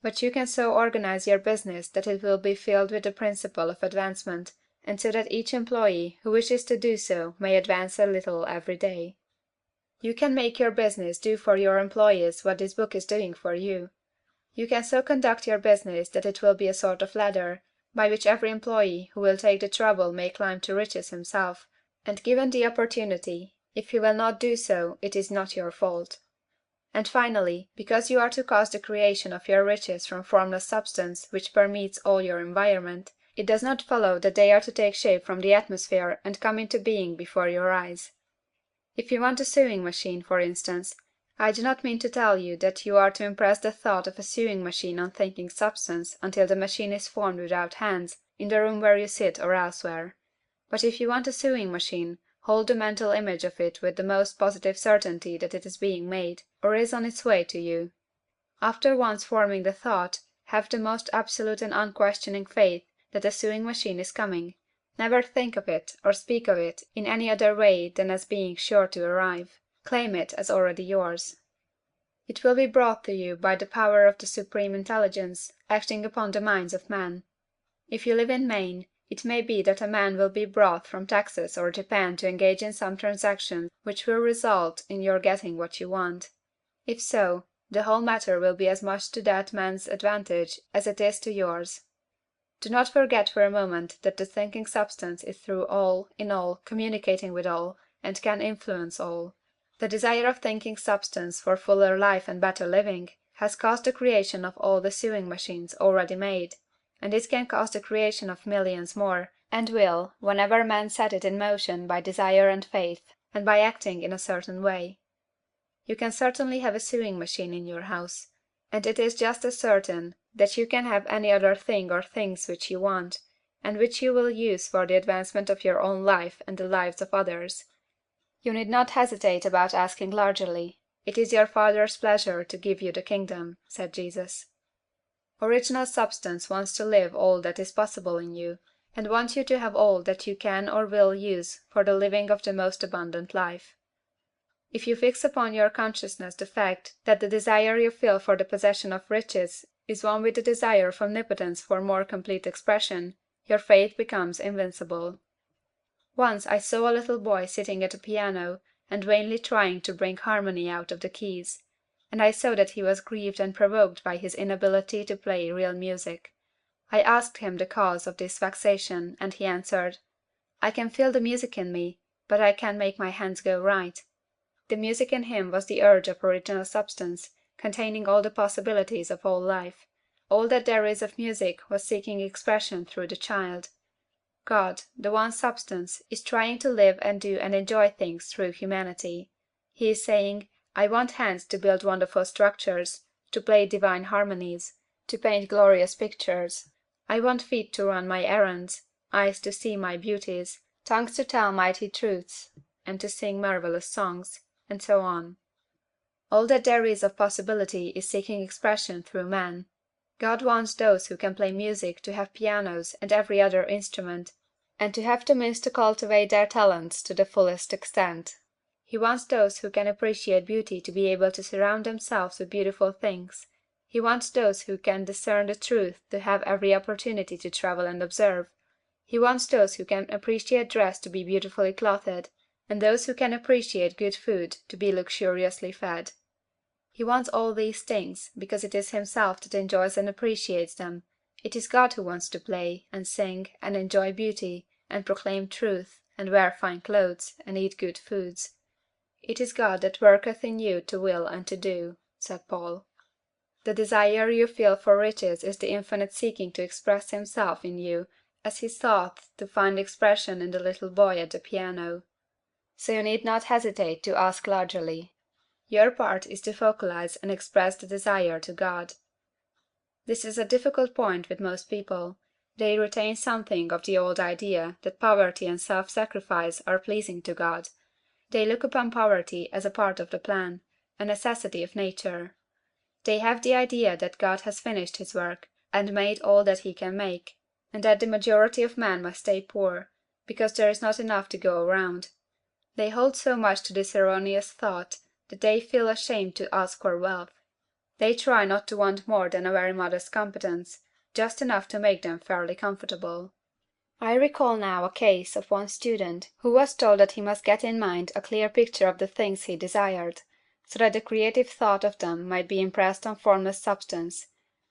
But you can so organize your business that it will be filled with the principle of advancement, and so that each employee who wishes to do so may advance a little every day. You can make your business do for your employees what this book is doing for you. You can so conduct your business that it will be a sort of ladder, by which every employee who will take the trouble may climb to riches himself, and given the opportunity, if he will not do so, it is not your fault. And finally, because you are to cause the creation of your riches from formless substance which permeates all your environment, it does not follow that they are to take shape from the atmosphere and come into being before your eyes. If you want a sewing machine, for instance, I do not mean to tell you that you are to impress the thought of a sewing machine on thinking substance until the machine is formed without hands, in the room where you sit or elsewhere. But if you want a sewing machine, hold the mental image of it with the most positive certainty that it is being made, or is on its way to you. After once forming the thought, have the most absolute and unquestioning faith that a sewing machine is coming. Never think of it or speak of it in any other way than as being sure to arrive. Claim it as already yours. It will be brought to you by the power of the Supreme Intelligence acting upon the minds of men. If you live in Maine, it may be that a man will be brought from Texas or Japan to engage in some transaction which will result in your getting what you want. If so, the whole matter will be as much to that man's advantage as it is to yours. Do not forget for a moment that the thinking substance is through all, in all, communicating with all, and can influence all. The desire of thinking substance for fuller life and better living has caused the creation of all the sewing machines already made, and it can cause the creation of millions more, and will, whenever men set it in motion by desire and faith, and by acting in a certain way. You can certainly have a sewing machine in your house, and it is just as certain that you can have any other thing or things which you want, and which you will use for the advancement of your own life and the lives of others. You need not hesitate about asking largely. It is your Father's pleasure to give you the kingdom, said Jesus. Original substance wants to live all that is possible in you, and wants you to have all that you can or will use for the living of the most abundant life. If you fix upon your consciousness the fact that the desire you feel for the possession of riches is one with the desire of omnipotence for more complete expression, your faith becomes invincible. Once I saw a little boy sitting at a piano and vainly trying to bring harmony out of the keys, and I saw that he was grieved and provoked by his inability to play real music. I asked him the cause of this vexation, and he answered, "I can feel the music in me, but I can't make my hands go right." The music in him was the urge of original substance, containing all the possibilities of all life. All that there is of music was seeking expression through the child. God, the one substance, is trying to live and do and enjoy things through humanity. He is saying, I want hands to build wonderful structures, to play divine harmonies, to paint glorious pictures. I want feet to run my errands, eyes to see my beauties, tongues to tell mighty truths, and to sing marvelous songs, and so on. All that there is of possibility is seeking expression through man. God wants those who can play music to have pianos and every other instrument, and to have the means to cultivate their talents to the fullest extent. He wants those who can appreciate beauty to be able to surround themselves with beautiful things. He wants those who can discern the truth to have every opportunity to travel and observe. He wants those who can appreciate dress to be beautifully clothed, and those who can appreciate good food to be luxuriously fed. He wants all these things, because it is himself that enjoys and appreciates them. It is God who wants to play, and sing, and enjoy beauty, and proclaim truth, and wear fine clothes, and eat good foods. It is God that worketh in you to will and to do, said Paul. The desire you feel for riches is the infinite seeking to express himself in you, as he sought to find expression in the little boy at the piano. So you need not hesitate to ask largely. Your part is to focalize and express the desire to God. This is a difficult point with most people. They retain something of the old idea that poverty and self-sacrifice are pleasing to God. They look upon poverty as a part of the plan, a necessity of nature. They have the idea that God has finished his work, and made all that he can make, and that the majority of men must stay poor, because there is not enough to go around. They hold so much to this erroneous thought that they feel ashamed to ask for wealth. They try not to want more than a very modest competence, just enough to make them fairly comfortable. I recall now a case of one student who was told that he must get in mind a clear picture of the things he desired, so that the creative thought of them might be impressed on formless substance.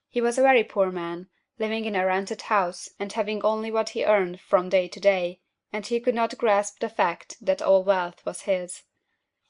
He was a very poor man, living in a rented house, and having only what he earned from day to day, and he could not grasp the fact that all wealth was his.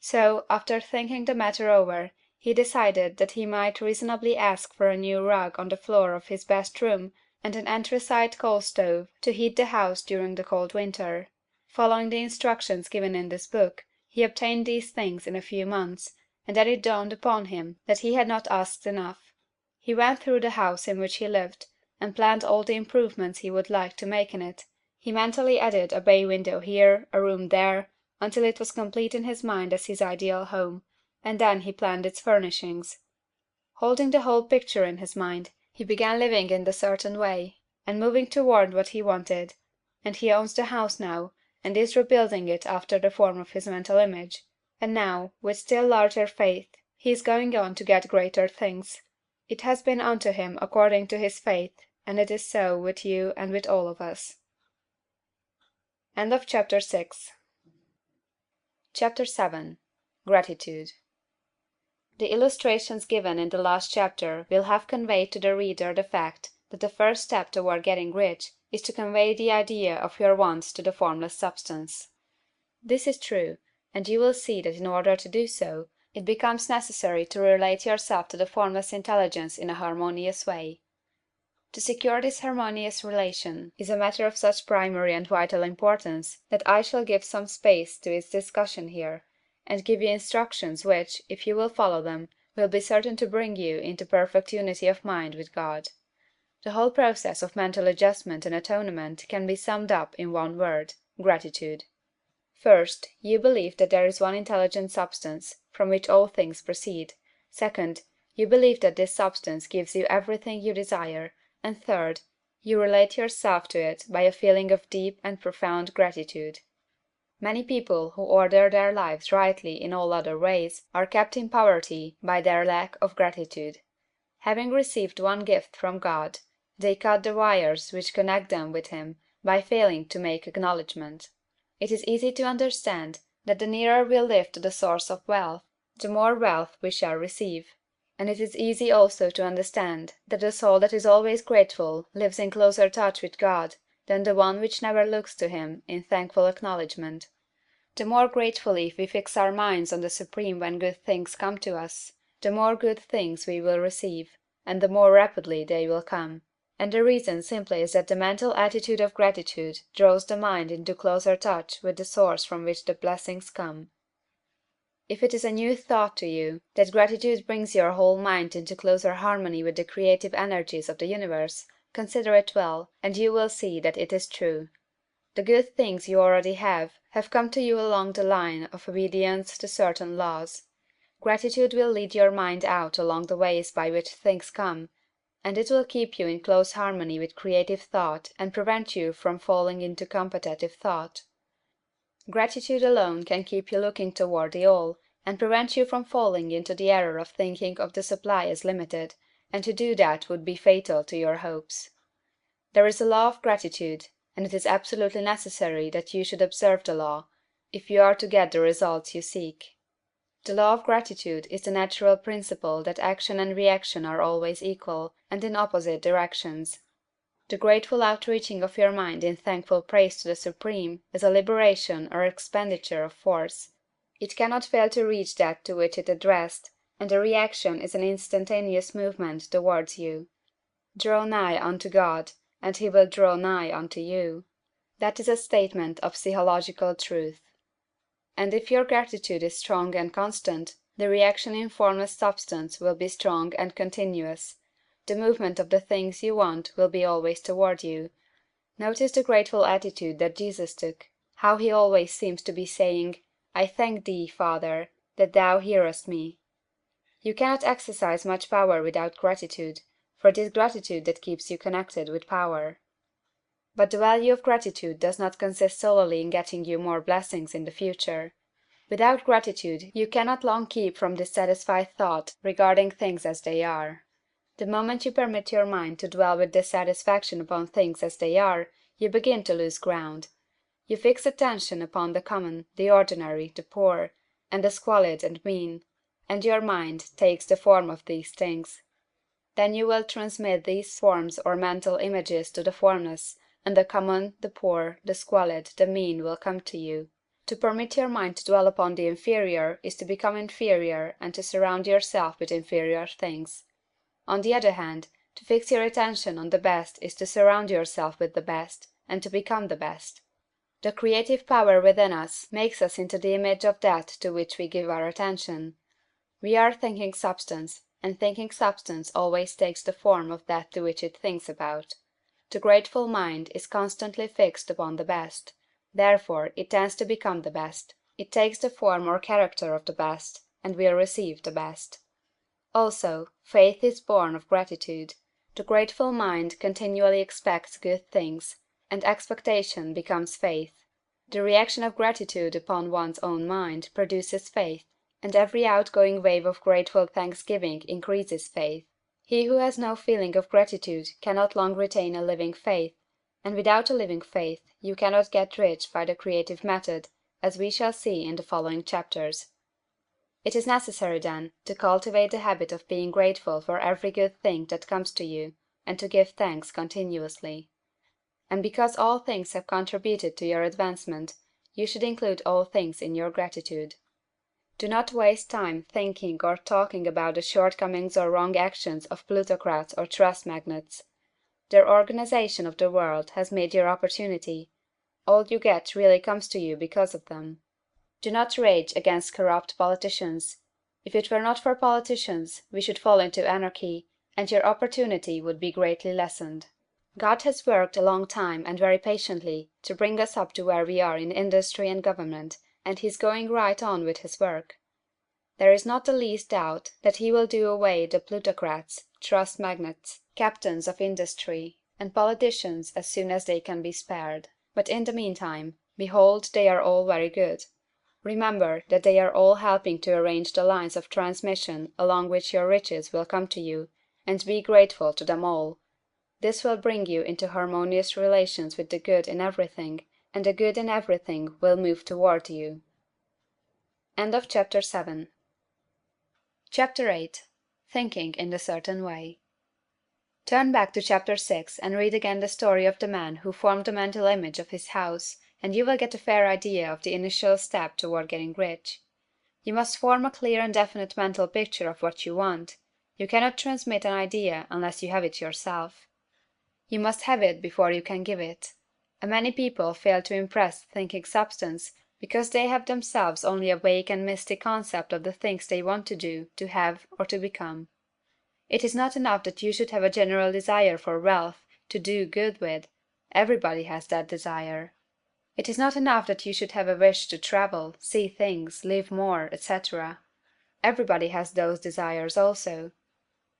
So, after thinking the matter over, he decided that he might reasonably ask for a new rug on the floor of his best room and an anthracite coal stove to heat the house during the cold winter. Following the instructions given in this book, he obtained these things in a few months, and then it dawned upon him that he had not asked enough. He went through the house in which he lived, and planned all the improvements he would like to make in it. He mentally added a bay window here, a room there, until it was complete in his mind as his ideal home, and then he planned its furnishings. Holding the whole picture in his mind, he began living in the certain way, and moving toward what he wanted, and he owns the house now, and is rebuilding it after the form of his mental image, and now, with still larger faith, he is going on to get greater things. It has been unto him according to his faith, and it is so with you and with all of us. End of chapter 6. Chapter 7. Gratitude. The illustrations given in the last chapter will have conveyed to the reader the fact that the first step toward getting rich is to convey the idea of your wants to the formless substance. This is true, and you will see that in order to do so, it becomes necessary to relate yourself to the formless intelligence in a harmonious way. To secure this harmonious relation is a matter of such primary and vital importance that I shall give some space to its discussion here, and give you instructions which, if you will follow them, will be certain to bring you into perfect unity of mind with God. The whole process of mental adjustment and atonement can be summed up in one word: gratitude. First, you believe that there is one intelligent substance, from which all things proceed. Second, you believe that this substance gives you everything you desire. And third, you relate yourself to it by a feeling of deep and profound gratitude. Many people who order their lives rightly in all other ways are kept in poverty by their lack of gratitude. Having received one gift from God, they cut the wires which connect them with Him by failing to make acknowledgment. It is easy to understand that the nearer we live to the source of wealth, the more wealth we shall receive. And it is easy also to understand that the soul that is always grateful lives in closer touch with God than the one which never looks to Him in thankful acknowledgment. The more gratefully we fix our minds on the Supreme when good things come to us, the more good things we will receive, and the more rapidly they will come. And the reason simply is that the mental attitude of gratitude draws the mind into closer touch with the source from which the blessings come. If it is a new thought to you that gratitude brings your whole mind into closer harmony with the creative energies of the universe, consider it well, and you will see that it is true. The good things you already have come to you along the line of obedience to certain laws. Gratitude will lead your mind out along the ways by which things come, and it will keep you in close harmony with creative thought and prevent you from falling into competitive thought. Gratitude alone can keep you looking toward the all, and prevent you from falling into the error of thinking of the supply as limited, and to do that would be fatal to your hopes. There is a law of gratitude, and it is absolutely necessary that you should observe the law, if you are to get the results you seek. The law of gratitude is the natural principle that action and reaction are always equal, and in opposite directions. The grateful outreaching of your mind in thankful praise to the Supreme is a liberation or expenditure of force. It cannot fail to reach that to which it addressed, and the reaction is an instantaneous movement towards you. Draw nigh unto God, and he will draw nigh unto you. That is a statement of psychological truth. And if your gratitude is strong and constant, the reaction in formless substance will be strong and continuous. The movement of the things you want will be always toward you. Notice the grateful attitude that Jesus took, how he always seems to be saying, I thank thee, Father, that thou hearest me. You cannot exercise much power without gratitude, for it is gratitude that keeps you connected with power. But the value of gratitude does not consist solely in getting you more blessings in the future. Without gratitude you cannot long keep from dissatisfied thought regarding things as they are. The moment you permit your mind to dwell with dissatisfaction upon things as they are, you begin to lose ground. You fix attention upon the common, the ordinary, the poor, and the squalid and mean, and your mind takes the form of these things. Then you will transmit these forms or mental images to the formless, and the common, the poor, the squalid, the mean will come to you. To permit your mind to dwell upon the inferior is to become inferior and to surround yourself with inferior things. On the other hand, to fix your attention on the best is to surround yourself with the best, and to become the best. The creative power within us makes us into the image of that to which we give our attention. We are thinking substance, and thinking substance always takes the form of that to which it thinks about. The grateful mind is constantly fixed upon the best, therefore it tends to become the best. It takes the form or character of the best, and will receive the best. Also, faith is born of gratitude. The grateful mind continually expects good things, and expectation becomes faith. The reaction of gratitude upon one's own mind produces faith, and every outgoing wave of grateful thanksgiving increases faith. He who has no feeling of gratitude cannot long retain a living faith, and without a living faith you cannot get rich by the creative method, as we shall see in the following chapters. It is necessary, then, to cultivate the habit of being grateful for every good thing that comes to you, and to give thanks continuously. And because all things have contributed to your advancement, you should include all things in your gratitude. Do not waste time thinking or talking about the shortcomings or wrong actions of plutocrats or trust magnates. Their organization of the world has made your opportunity. All you get really comes to you because of them. Do not rage against corrupt politicians. If it were not for politicians, we should fall into anarchy, and your opportunity would be greatly lessened. God has worked a long time and very patiently to bring us up to where we are in industry and government, and He is going right on with His work. There is not the least doubt that He will do away the plutocrats, trust magnates, captains of industry, and politicians as soon as they can be spared. But in the meantime, behold, they are all very good. Remember that they are all helping to arrange the lines of transmission along which your riches will come to you, and be grateful to them all. This will bring you into harmonious relations with the good in everything, and the good in everything will move toward you. End of Chapter 7. Chapter 8. Thinking in the Certain Way. Turn back to Chapter 6 and read again the story of the man who formed the mental image of his house, and you will get a fair idea of the initial step toward getting rich. You must form a clear and definite mental picture of what you want. You cannot transmit an idea unless you have it yourself. You must have it before you can give it. And many people fail to impress thinking substance because they have themselves only a vague and misty concept of the things they want to do, to have, or to become. It is not enough that you should have a general desire for wealth, to do good with. Everybody has that desire. It is not enough that you should have a wish to travel, see things, live more, etc. Everybody has those desires also.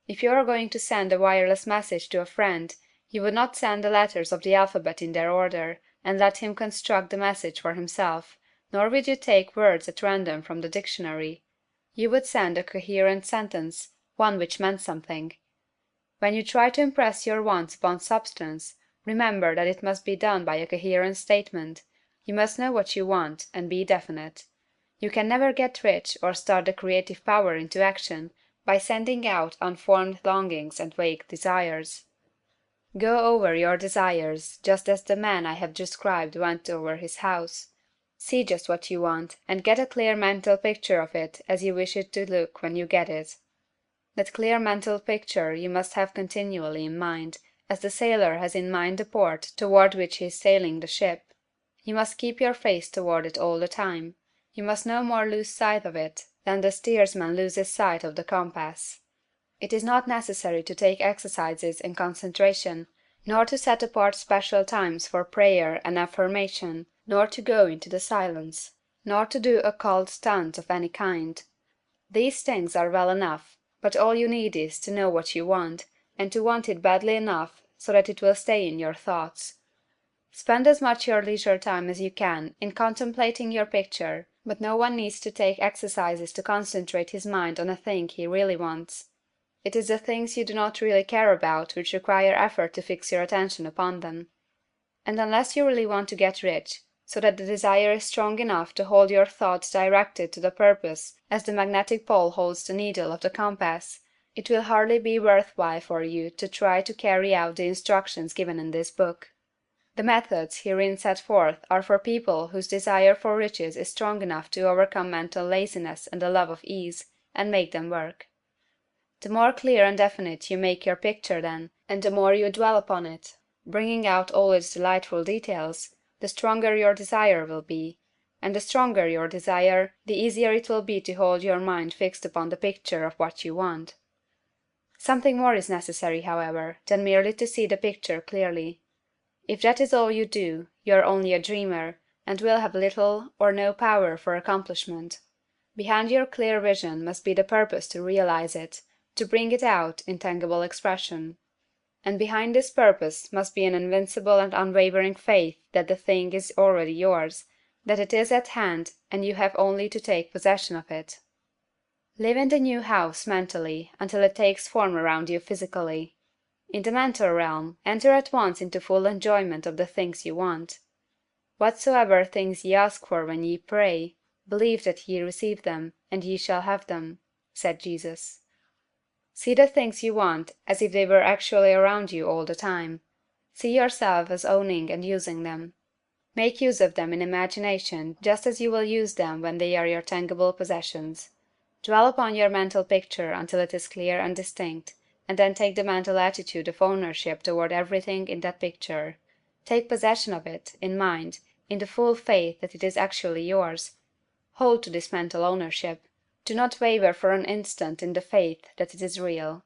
If you are going to send a wireless message to a friend, you would not send the letters of the alphabet in their order, and let him construct the message for himself, nor would you take words at random from the dictionary. You would send a coherent sentence, one which meant something. When you try to impress your wants upon substance, remember that it must be done by a coherent statement. You must know what you want, and be definite. You can never get rich or start the creative power into action by sending out unformed longings and vague desires. Go over your desires, just as the man I have described went over his house. See just what you want, and get a clear mental picture of it as you wish it to look when you get it. That clear mental picture you must have continually in mind, as the sailor has in mind the port toward which he is sailing the ship. You must keep your face toward it all the time. You must no more lose sight of it than the steersman loses sight of the compass. It is not necessary to take exercises in concentration, nor to set apart special times for prayer and affirmation, nor to go into the silence, nor to do occult stunt of any kind. These things are well enough, but all you need is to know what you want, and to want it badly enough so that it will stay in your thoughts. Spend as much your leisure time as you can in contemplating your picture, but no one needs to take exercises to concentrate his mind on a thing he really wants. It is the things you do not really care about which require effort to fix your attention upon them. And unless you really want to get rich, so that the desire is strong enough to hold your thoughts directed to the purpose as the magnetic pole holds the needle of the compass, it will hardly be worth while for you to try to carry out the instructions given in this book. The methods herein set forth are for people whose desire for riches is strong enough to overcome mental laziness and the love of ease, and make them work. The more clear and definite you make your picture then, and the more you dwell upon it, bringing out all its delightful details, the stronger your desire will be, and the stronger your desire, the easier it will be to hold your mind fixed upon the picture of what you want. Something more is necessary, however, than merely to see the picture clearly. If that is all you do, you are only a dreamer, and will have little or no power for accomplishment. Behind your clear vision must be the purpose to realize it, to bring it out in tangible expression. And behind this purpose must be an invincible and unwavering faith that the thing is already yours, that it is at hand, and you have only to take possession of it. Live in the new house mentally until it takes form around you physically. In the mental realm, enter at once into full enjoyment of the things you want. Whatsoever things ye ask for when ye pray, believe that ye receive them, and ye shall have them, said Jesus. See the things you want as if they were actually around you all the time. See yourself as owning and using them. Make use of them in imagination just as you will use them when they are your tangible possessions. Dwell upon your mental picture until it is clear and distinct, and then take the mental attitude of ownership toward everything in that picture. Take possession of it, in mind, in the full faith that it is actually yours. Hold to this mental ownership. Do not waver for an instant in the faith that it is real.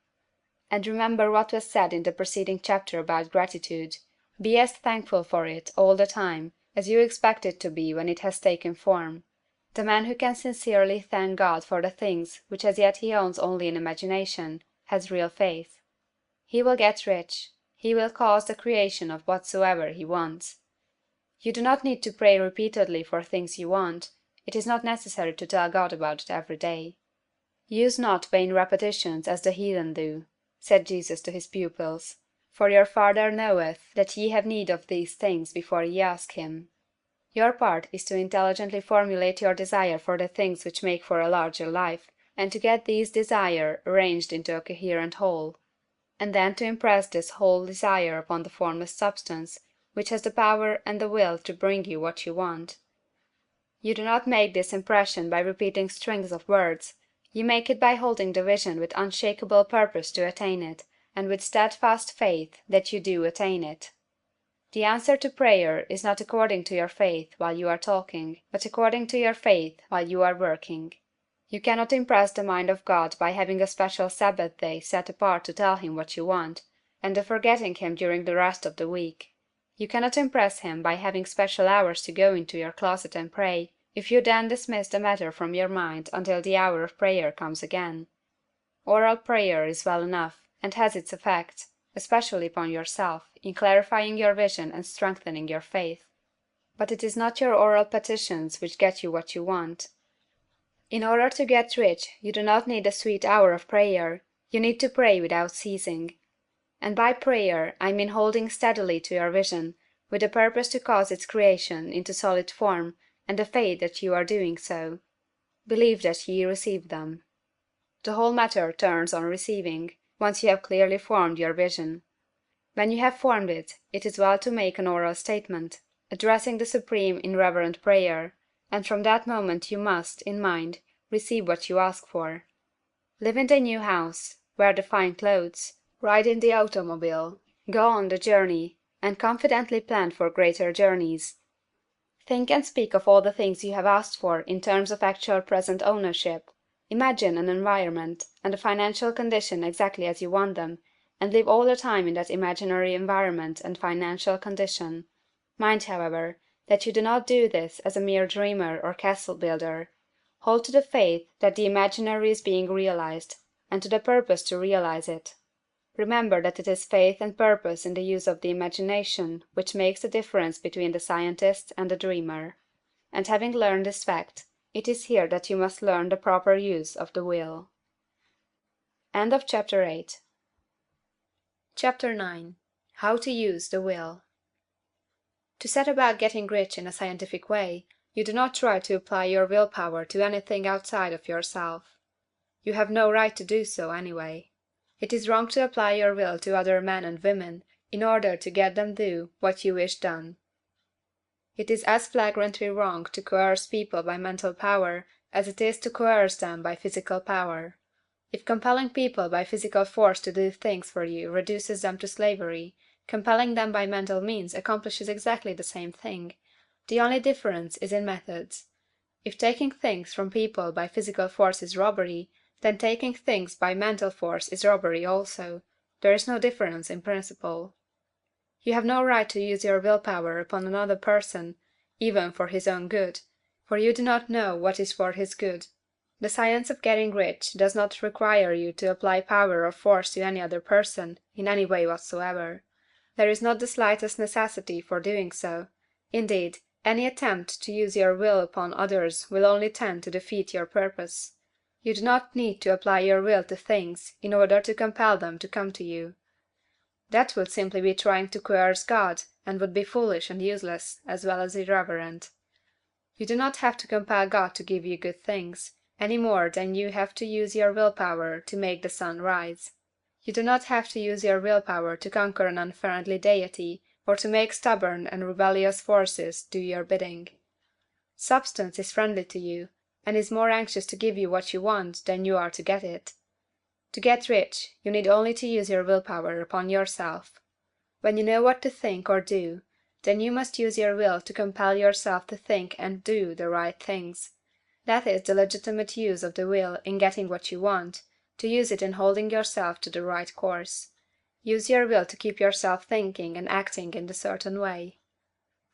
And remember what was said in the preceding chapter about gratitude. Be as thankful for it all the time as you expect it to be when it has taken form. The man who can sincerely thank God for the things which as yet he owns only in imagination, has real faith. He will get rich. He will cause the creation of whatsoever he wants. You do not need to pray repeatedly for things you want. It is not necessary to tell God about it every day. Use not vain repetitions as the heathen do, said Jesus to his pupils, for your Father knoweth that ye have need of these things before ye ask him. Your part is to intelligently formulate your desire for the things which make for a larger life, and to get these desire arranged into a coherent whole, and then to impress this whole desire upon the formless substance, which has the power and the will to bring you what you want. You do not make this impression by repeating strings of words. You make it by holding the vision with unshakable purpose to attain it, and with steadfast faith that you do attain it. The answer to prayer is not according to your faith while you are talking, but according to your faith while you are working. You cannot impress the mind of God by having a special Sabbath day set apart to tell him what you want, and of forgetting him during the rest of the week. You cannot impress him by having special hours to go into your closet and pray, if you then dismiss the matter from your mind until the hour of prayer comes again. Oral prayer is well enough, and has its effect, especially upon yourself, in clarifying your vision and strengthening your faith. But it is not your oral petitions which get you what you want. In order to get rich, you do not need a sweet hour of prayer, you need to pray without ceasing. And by prayer I mean holding steadily to your vision, with the purpose to cause its creation into solid form, and the faith that you are doing so. Believe that ye receive them. The whole matter turns on receiving, once you have clearly formed your vision. When you have formed it, it is well to make an oral statement, addressing the Supreme in reverent prayer, and from that moment you must, in mind, receive what you ask for. Live in the new house, wear the fine clothes, ride in the automobile, go on the journey, and confidently plan for greater journeys. Think and speak of all the things you have asked for in terms of actual present ownership. Imagine an environment and a financial condition exactly as you want them, and live all the time in that imaginary environment and financial condition. Mind, however, that you do not do this as a mere dreamer or castle builder. Hold to the faith that the imaginary is being realized, and to the purpose to realize it. Remember that it is faith and purpose in the use of the imagination which makes the difference between the scientist and the dreamer. And having learned this fact, it is here that you must learn the proper use of the will. End of Chapter 8. Chapter 9. How to use the will. To set about getting rich in a scientific way, you do not try to apply your willpower to anything outside of yourself. You have no right to do so, anyway. It is wrong to apply your will to other men and women in order to get them do what you wish done. It is as flagrantly wrong to coerce people by mental power as it is to coerce them by physical power. If compelling people by physical force to do things for you reduces them to slavery, compelling them by mental means accomplishes exactly the same thing. The only difference is in methods. If taking things from people by physical force is robbery, then taking things by mental force is robbery also. There is no difference in principle. You have no right to use your willpower upon another person, even for his own good, for you do not know what is for his good. The science of getting rich does not require you to apply power or force to any other person, in any way whatsoever. There is not the slightest necessity for doing so. Indeed, any attempt to use your will upon others will only tend to defeat your purpose. You do not need to apply your will to things in order to compel them to come to you. That would simply be trying to coerce God, and would be foolish and useless, as well as irreverent. You do not have to compel God to give you good things, any more than you have to use your willpower to make the sun rise. You do not have to use your willpower to conquer an unfriendly deity, or to make stubborn and rebellious forces do your bidding. Substance is friendly to you, and is more anxious to give you what you want than you are to get it. To get rich, you need only to use your willpower upon yourself. When you know what to think or do, then you must use your will to compel yourself to think and do the right things. That is the legitimate use of the will in getting what you want, to use it in holding yourself to the right course. Use your will to keep yourself thinking and acting in a certain way.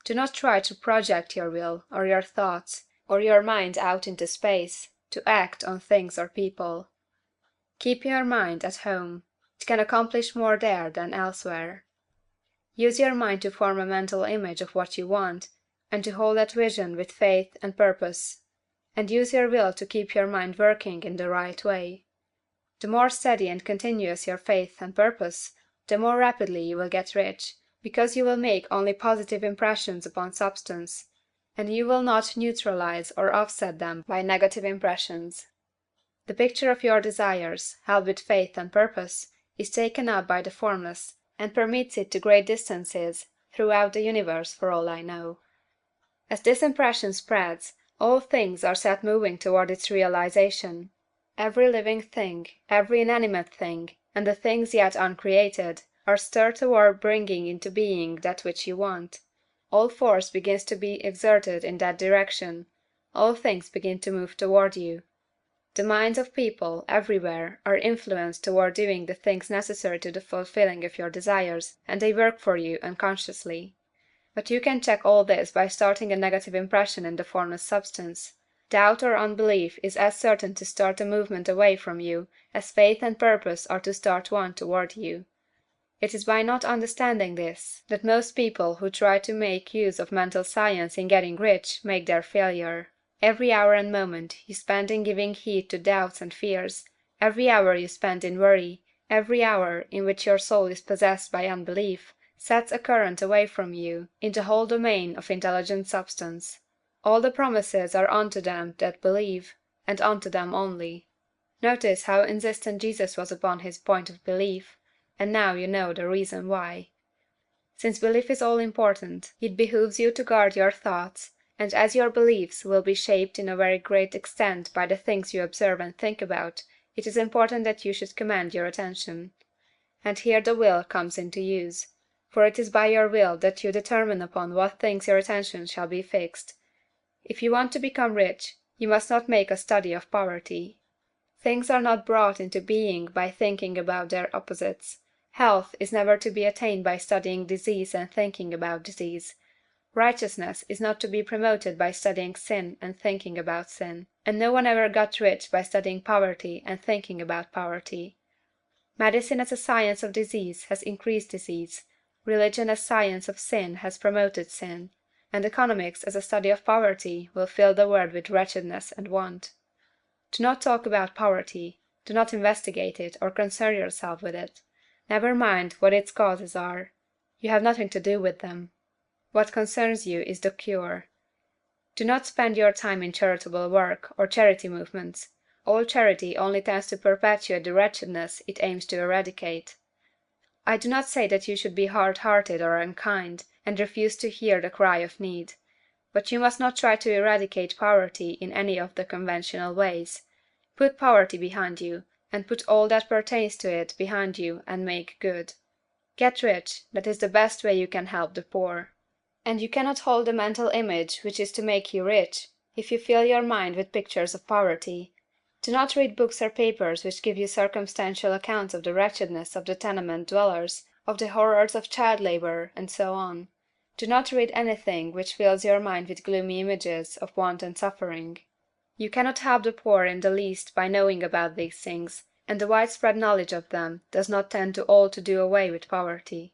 Do not try to project your will, or your thoughts, or your mind out into space, to act on things or people. Keep your mind at home. It can accomplish more there than elsewhere. Use your mind to form a mental image of what you want, and to hold that vision with faith and purpose. And use your will to keep your mind working in the right way. The more steady and continuous your faith and purpose, the more rapidly you will get rich, because you will make only positive impressions upon substance, and you will not neutralize or offset them by negative impressions. The picture of your desires, held with faith and purpose, is taken up by the Formless, and permits it to great distances throughout the universe for all I know. As this impression spreads, all things are set moving toward its realization. Every living thing, every inanimate thing, and the things yet uncreated, are stirred toward bringing into being that which you want. All force begins to be exerted in that direction, all things begin to move toward you. The minds of people, everywhere, are influenced toward doing the things necessary to the fulfilling of your desires, and they work for you unconsciously. But you can check all this by starting a negative impression in the formless substance. Doubt or unbelief is as certain to start a movement away from you as faith and purpose are to start one toward you. It is by not understanding this that most people who try to make use of mental science in getting rich make their failure. Every hour and moment you spend in giving heed to doubts and fears, every hour you spend in worry, every hour in which your soul is possessed by unbelief, sets a current away from you in the whole domain of intelligent substance. All the promises are unto them that believe, and unto them only. Notice how insistent Jesus was upon his point of belief, and now you know the reason why. Since belief is all important, it behooves you to guard your thoughts, and as your beliefs will be shaped in a very great extent by the things you observe and think about, it is important that you should command your attention. And here the will comes into use, for it is by your will that you determine upon what things your attention shall be fixed. If you want to become rich, you must not make a study of poverty. Things are not brought into being by thinking about their opposites. Health is never to be attained by studying disease and thinking about disease. Righteousness is not to be promoted by studying sin and thinking about sin. And no one ever got rich by studying poverty and thinking about poverty. Medicine as a science of disease has increased disease. Religion as science of sin has promoted sin. And economics as a study of poverty will fill the world with wretchedness and want. Do not talk about poverty. Do not investigate it or concern yourself with it. Never mind what its causes are. You have nothing to do with them. What concerns you is the cure. Do not spend your time in charitable work or charity movements. All charity only tends to perpetuate the wretchedness it aims to eradicate. I do not say that you should be hard-hearted or unkind, and refuse to hear the cry of need. But you must not try to eradicate poverty in any of the conventional ways. Put poverty behind you, and put all that pertains to it behind you and make good. Get rich, that is the best way you can help the poor. And you cannot hold the mental image which is to make you rich, if you fill your mind with pictures of poverty. Do not read books or papers which give you circumstantial accounts of the wretchedness of the tenement dwellers, of the horrors of child labor, and so on. Do not read anything which fills your mind with gloomy images of want and suffering. You cannot help the poor in the least by knowing about these things, and the widespread knowledge of them does not tend to all to do away with poverty.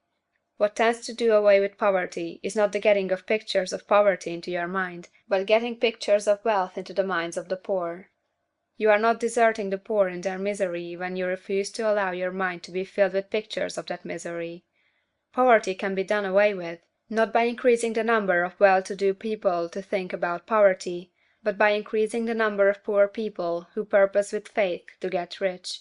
What tends to do away with poverty is not the getting of pictures of poverty into your mind, but getting pictures of wealth into the minds of the poor. You are not deserting the poor in their misery when you refuse to allow your mind to be filled with pictures of that misery. Poverty can be done away with, not by increasing the number of well-to-do people to think about poverty, but by increasing the number of poor people who purpose with faith to get rich.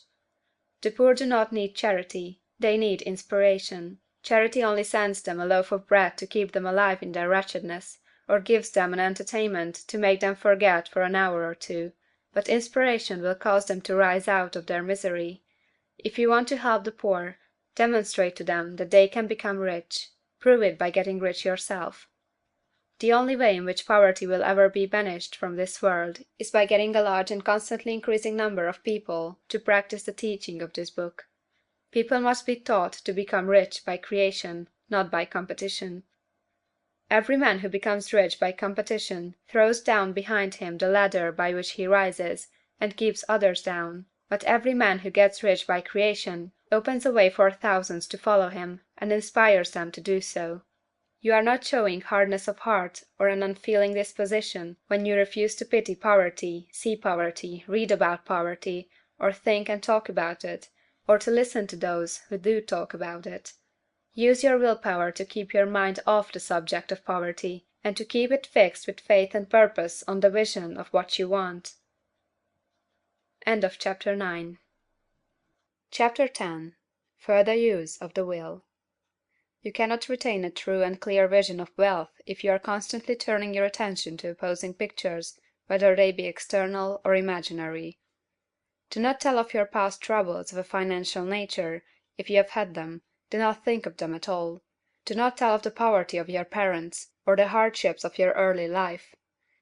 The poor do not need charity, they need inspiration. Charity only sends them a loaf of bread to keep them alive in their wretchedness, or gives them an entertainment to make them forget for an hour or two, but inspiration will cause them to rise out of their misery. If you want to help the poor, demonstrate to them that they can become rich. Prove it by getting rich yourself. The only way in which poverty will ever be banished from this world is by getting a large and constantly increasing number of people to practice the teaching of this book. People must be taught to become rich by creation, not by competition. Every man who becomes rich by competition throws down behind him the ladder by which he rises, and keeps others down. But every man who gets rich by creation opens a way for thousands to follow him, and inspires them to do so. You are not showing hardness of heart or an unfeeling disposition when you refuse to pity poverty, see poverty, read about poverty, or think and talk about it, or to listen to those who do talk about it. Use your willpower to keep your mind off the subject of poverty, and to keep it fixed with faith and purpose on the vision of what you want. End of Chapter 9. Chapter 10. Further Use of the Will. You cannot retain a true and clear vision of wealth if you are constantly turning your attention to opposing pictures, whether they be external or imaginary. Do not tell of your past troubles of a financial nature, if you have had them; do not think of them at all. Do not tell of the poverty of your parents, or the hardships of your early life.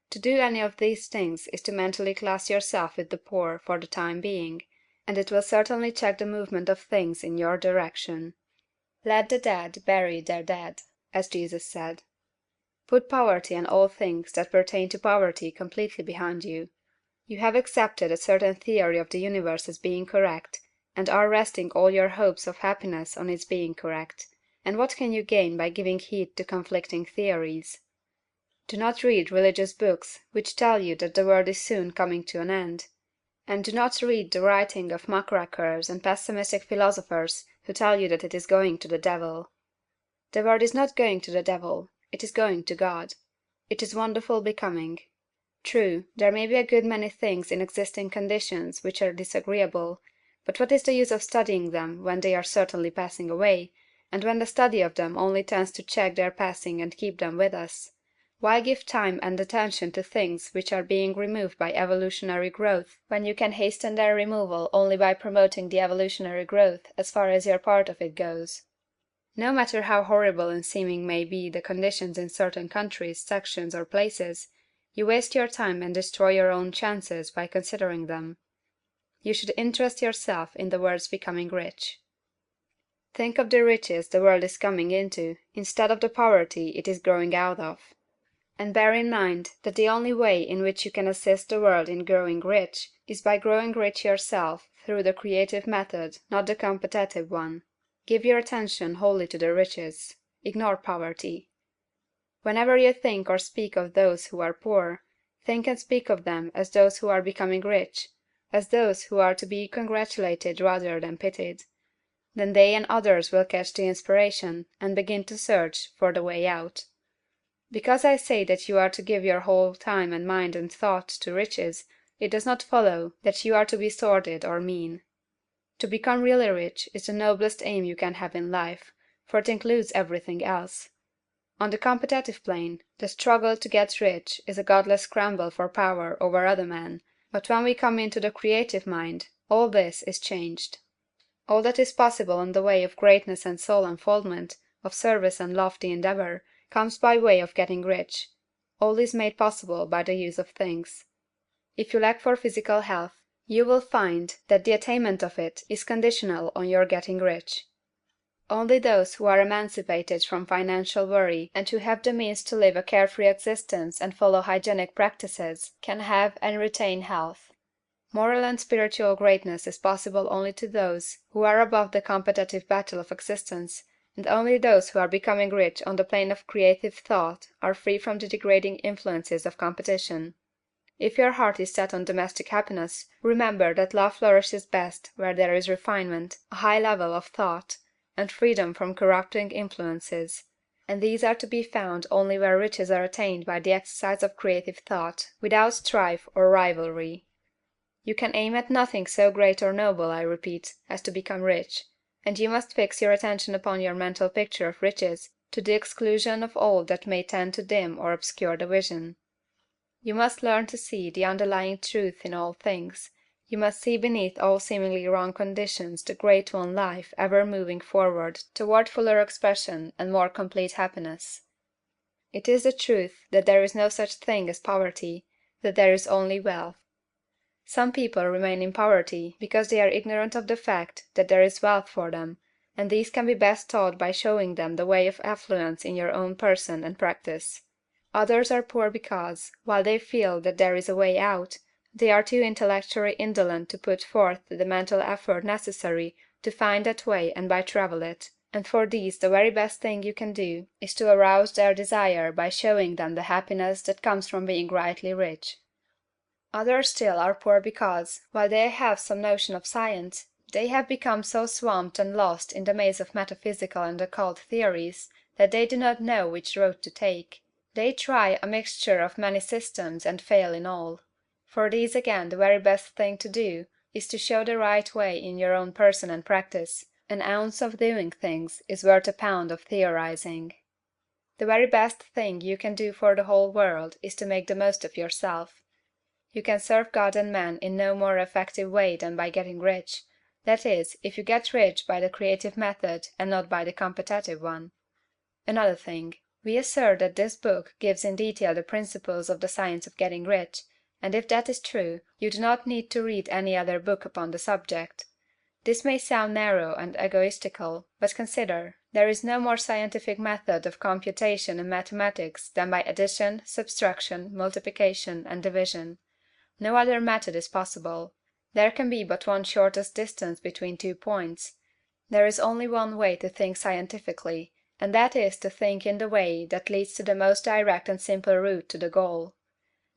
To do any of these things is to mentally class yourself with the poor for the time being, and it will certainly check the movement of things in your direction. Let the dead bury their dead, as Jesus said. Put poverty and all things that pertain to poverty completely behind you. You have accepted a certain theory of the universe as being correct, and are resting all your hopes of happiness on its being correct, and what can you gain by giving heed to conflicting theories? Do not read religious books which tell you that the world is soon coming to an end, and do not read the writing of muckrakers and pessimistic philosophers who tell you that it is going to the devil. The world is not going to the devil, it is going to God. It is wonderful becoming. True, there may be a good many things in existing conditions which are disagreeable, but what is the use of studying them when they are certainly passing away, and when the study of them only tends to check their passing and keep them with us? Why give time and attention to things which are being removed by evolutionary growth, when you can hasten their removal only by promoting the evolutionary growth as far as your part of it goes? No matter how horrible in seeming may be the conditions in certain countries, sections, or places, you waste your time and destroy your own chances by considering them. You should interest yourself in the world's becoming rich. Think of the riches the world is coming into, instead of the poverty it is growing out of. And bear in mind that the only way in which you can assist the world in growing rich is by growing rich yourself through the creative method, not the competitive one. Give your attention wholly to the riches. Ignore poverty. Whenever you think or speak of those who are poor, think and speak of them as those who are becoming rich, as those who are to be congratulated rather than pitied. Then they and others will catch the inspiration, and begin to search for the way out. Because I say that you are to give your whole time and mind and thought to riches, it does not follow that you are to be sordid or mean. To become really rich is the noblest aim you can have in life, for it includes everything else. On the competitive plane, the struggle to get rich is a godless scramble for power over other men, but when we come into the creative mind, all this is changed. All that is possible in the way of greatness and soul unfoldment, of service and lofty endeavor, comes by way of getting rich. All is made possible by the use of things. If you lack for physical health, you will find that the attainment of it is conditional on your getting rich. Only those who are emancipated from financial worry and who have the means to live a carefree existence and follow hygienic practices can have and retain health. Moral and spiritual greatness is possible only to those who are above the competitive battle of existence, and only those who are becoming rich on the plane of creative thought are free from the degrading influences of competition. If your heart is set on domestic happiness, remember that love flourishes best where there is refinement, a high level of thought, and freedom from corrupting influences, and these are to be found only where riches are attained by the exercise of creative thought, without strife or rivalry. You can aim at nothing so great or noble, I repeat, as to become rich, and you must fix your attention upon your mental picture of riches to the exclusion of all that may tend to dim or obscure the vision. You must learn to see the underlying truth in all things. You must see beneath all seemingly wrong conditions the great one life ever moving forward toward fuller expression and more complete happiness. It is the truth that there is no such thing as poverty, that there is only wealth. Some people remain in poverty because they are ignorant of the fact that there is wealth for them, and these can be best taught by showing them the way of affluence in your own person and practice. Others are poor because, while they feel that there is a way out, they are too intellectually indolent to put forth the mental effort necessary to find that way and by travel it, and for these the very best thing you can do is to arouse their desire by showing them the happiness that comes from being rightly rich. Others still are poor because, while they have some notion of science, they have become so swamped and lost in the maze of metaphysical and occult theories that they do not know which road to take. They try a mixture of many systems and fail in all. For these again the very best thing to do is to show the right way in your own person and practice. An ounce of doing things is worth a pound of theorizing. The very best thing you can do for the whole world is to make the most of yourself. You can serve God and man in no more effective way than by getting rich, that is, if you get rich by the creative method and not by the competitive one. Another thing, we assert that this book gives in detail the principles of the science of getting rich, and if that is true, you do not need to read any other book upon the subject. This may sound narrow and egoistical, but consider, there is no more scientific method of computation in mathematics than by addition, subtraction, multiplication, and division. No other method is possible. There can be but one shortest distance between 2 points. There is only one way to think scientifically, and that is to think in the way that leads to the most direct and simple route to the goal.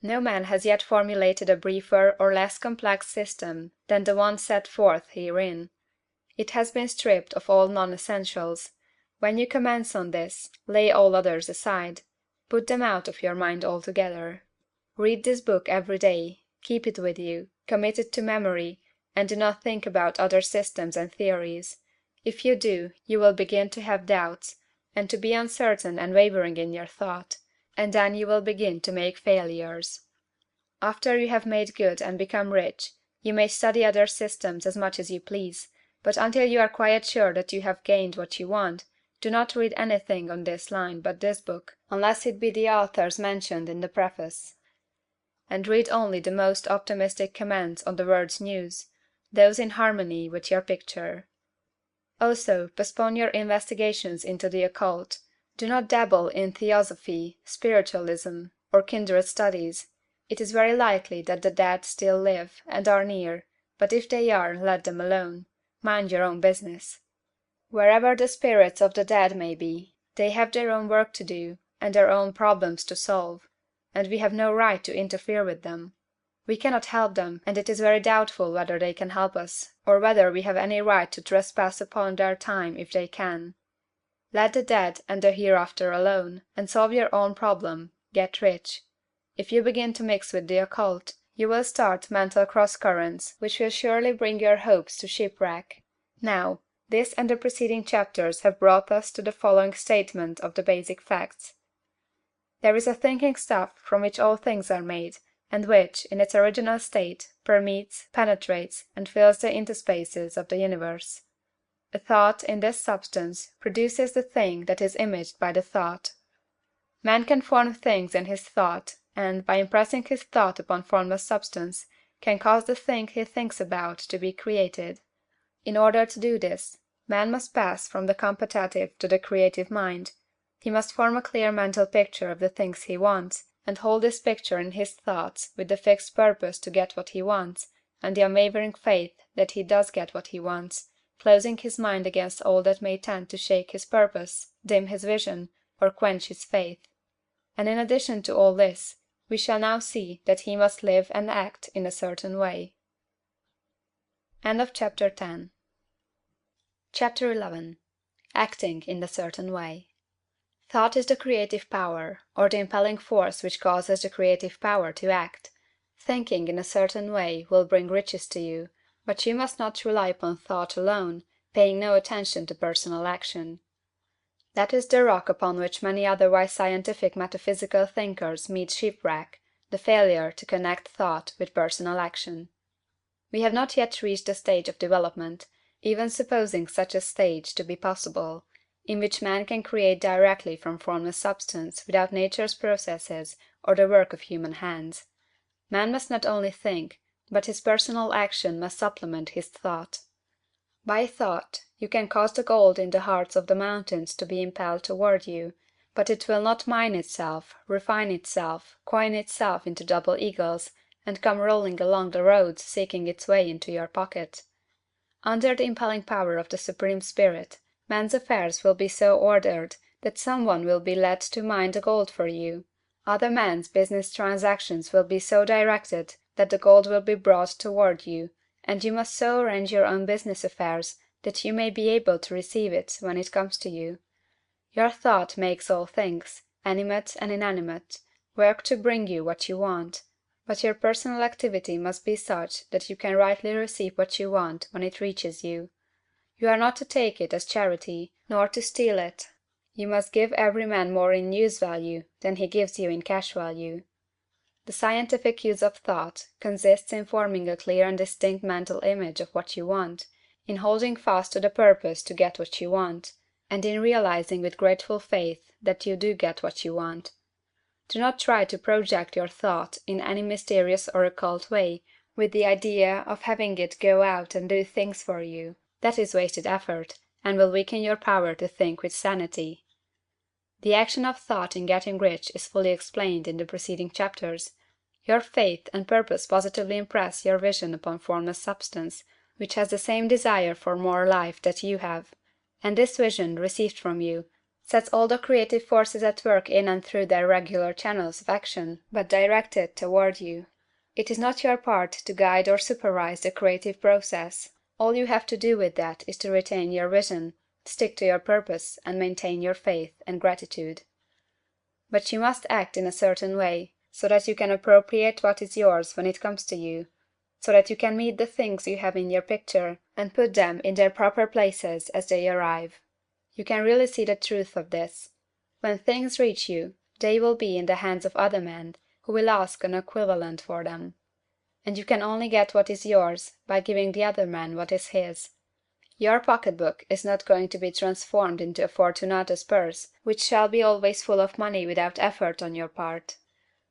No man has yet formulated a briefer or less complex system than the one set forth herein. It has been stripped of all non-essentials. When you commence on this, lay all others aside. Put them out of your mind altogether. Read this book every day, keep it with you, commit it to memory, and do not think about other systems and theories. If you do, you will begin to have doubts, and to be uncertain and wavering in your thought, and then you will begin to make failures. After you have made good and become rich, you may study other systems as much as you please, but until you are quite sure that you have gained what you want, do not read anything on this line but this book, unless it be the authors mentioned in the preface. And read only the most optimistic comments on the world's news, those in harmony with your picture. Also, postpone your investigations into the occult. Do not dabble in theosophy, spiritualism, or kindred studies. It is very likely that the dead still live, and are near, but if they are, let them alone. Mind your own business. Wherever the spirits of the dead may be, they have their own work to do, and their own problems to solve, and we have no right to interfere with them. We cannot help them, and it is very doubtful whether they can help us, or whether we have any right to trespass upon their time if they can. Let the dead and the hereafter alone, and solve your own problem, get rich. If you begin to mix with the occult, you will start mental cross-currents which will surely bring your hopes to shipwreck. Now, this and the preceding chapters have brought us to the following statement of the basic facts. There is a thinking stuff from which all things are made, and which, in its original state, permeates, penetrates, and fills the interspaces of the universe. A thought, in this substance, produces the thing that is imaged by the thought. Man can form things in his thought, and, by impressing his thought upon formless substance, can cause the thing he thinks about to be created. In order to do this, man must pass from the competitive to the creative mind. He must form a clear mental picture of the things he wants, and hold this picture in his thoughts with the fixed purpose to get what he wants, and the unwavering faith that he does get what he wants, closing his mind against all that may tend to shake his purpose, dim his vision, or quench his faith. And in addition to all this, we shall now see that he must live and act in a certain way. End of Chapter 10. Chapter 11. Acting in a certain way. Thought is the creative power, or the impelling force which causes the creative power to act. Thinking in a certain way will bring riches to you, but you must not rely upon thought alone, paying no attention to personal action. That is the rock upon which many otherwise scientific metaphysical thinkers meet shipwreck, the failure to connect thought with personal action. We have not yet reached the stage of development, even supposing such a stage to be possible, in which man can create directly from formless substance without nature's processes or the work of human hands. Man must not only think, but his personal action must supplement his thought. By thought, you can cause the gold in the hearts of the mountains to be impelled toward you, but it will not mine itself, refine itself, coin itself into double eagles, and come rolling along the roads seeking its way into your pocket. Under the impelling power of the Supreme Spirit, man's affairs will be so ordered that some one will be led to mine the gold for you. Other men's business transactions will be so directed that the gold will be brought toward you, and you must so arrange your own business affairs that you may be able to receive it when it comes to you. Your thought makes all things, animate and inanimate, work to bring you what you want, but your personal activity must be such that you can rightly receive what you want when it reaches you. You are not to take it as charity, nor to steal it. You must give every man more in use value than he gives you in cash value. The scientific use of thought consists in forming a clear and distinct mental image of what you want, in holding fast to the purpose to get what you want, and in realizing with grateful faith that you do get what you want. Do not try to project your thought in any mysterious or occult way, with the idea of having it go out and do things for you. That is wasted effort, and will weaken your power to think with sanity. The action of thought in getting rich is fully explained in the preceding chapters. Your faith and purpose positively impress your vision upon formless substance, which has the same desire for more life that you have; and this vision, received from you, sets all the creative forces at work in and through their regular channels of action, but directed toward you. It is not your part to guide or supervise the creative process. All you have to do with that is to retain your vision, stick to your purpose, and maintain your faith and gratitude. But you must act in a certain way, so that you can appropriate what is yours when it comes to you, so that you can meet the things you have in your picture, and put them in their proper places as they arrive. You can really see the truth of this. When things reach you, they will be in the hands of other men, who will ask an equivalent for them. And you can only get what is yours by giving the other man what is his. Your pocketbook is not going to be transformed into a Fortunatus purse, which shall be always full of money without effort on your part.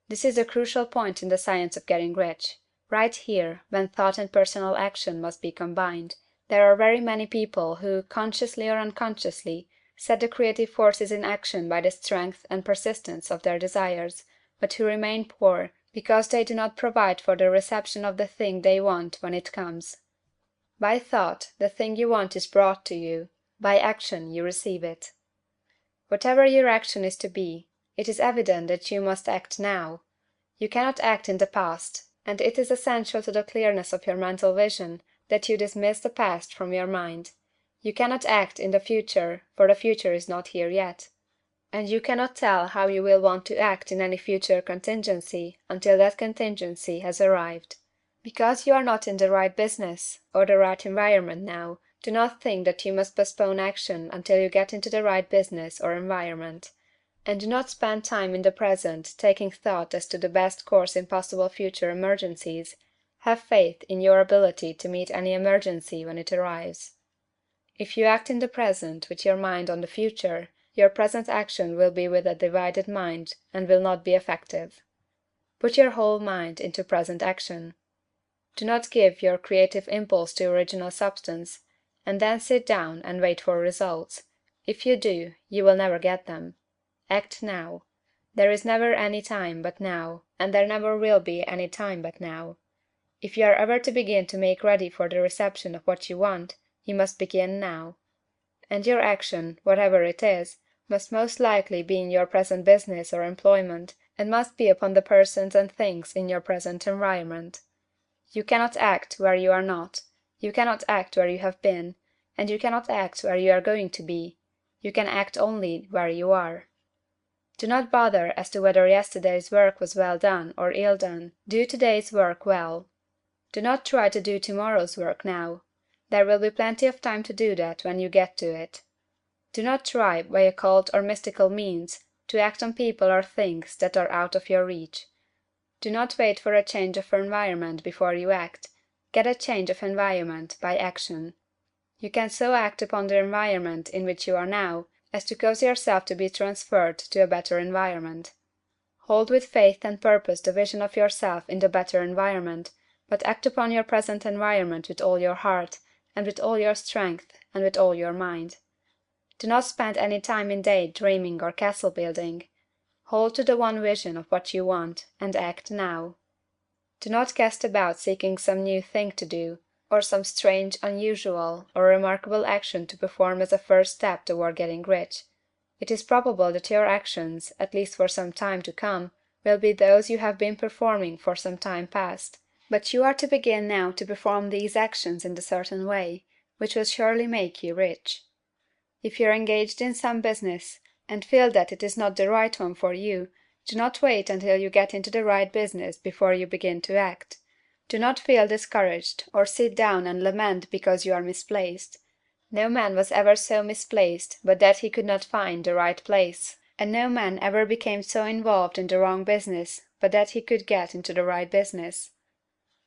This is a crucial point in the science of getting rich. Right here, when thought and personal action must be combined, there are very many people who, consciously or unconsciously, set the creative forces in action by the strength and persistence of their desires, but who remain poor because they do not provide for the reception of the thing they want when it comes. By thought, the thing you want is brought to you; by action, you receive it. Whatever your action is to be, it is evident that you must act now. You cannot act in the past, and it is essential to the clearness of your mental vision that you dismiss the past from your mind. You cannot act in the future, for the future is not here yet. And you cannot tell how you will want to act in any future contingency until that contingency has arrived. Because you are not in the right business or the right environment now, do not think that you must postpone action until you get into the right business or environment. And do not spend time in the present taking thought as to the best course in possible future emergencies. Have faith in your ability to meet any emergency when it arrives. If you act in the present with your mind on the future, your present action will be with a divided mind and will not be effective. Put your whole mind into present action. Do not give your creative impulse to original substance, and then sit down and wait for results. If you do, you will never get them. Act now. There is never any time but now, and there never will be any time but now. If you are ever to begin to make ready for the reception of what you want, you must begin now. And your action, whatever it is, must most likely be in your present business or employment, and must be upon the persons and things in your present environment. You cannot act where you are not, you cannot act where you have been, and you cannot act where you are going to be. You can act only where you are. Do not bother as to whether yesterday's work was well done or ill done. Do today's work well. Do not try to do tomorrow's work now. There will be plenty of time to do that when you get to it. Do not try, by occult or mystical means, to act on people or things that are out of your reach. Do not wait for a change of environment before you act. Get a change of environment by action. You can so act upon the environment in which you are now as to cause yourself to be transferred to a better environment. Hold with faith and purpose the vision of yourself in the better environment, but act upon your present environment with all your heart, and with all your strength, and with all your mind. Do not spend any time in day dreaming or castle building. Hold to the one vision of what you want, and act now. Do not cast about seeking some new thing to do, or some strange, unusual, or remarkable action to perform as a first step toward getting rich. It is probable that your actions, at least for some time to come, will be those you have been performing for some time past. But you are to begin now to perform these actions in a certain way, which will surely make you rich. If you are engaged in some business, and feel that it is not the right one for you, do not wait until you get into the right business before you begin to act. Do not feel discouraged, or sit down and lament because you are misplaced. No man was ever so misplaced but that he could not find the right place, and no man ever became so involved in the wrong business but that he could get into the right business.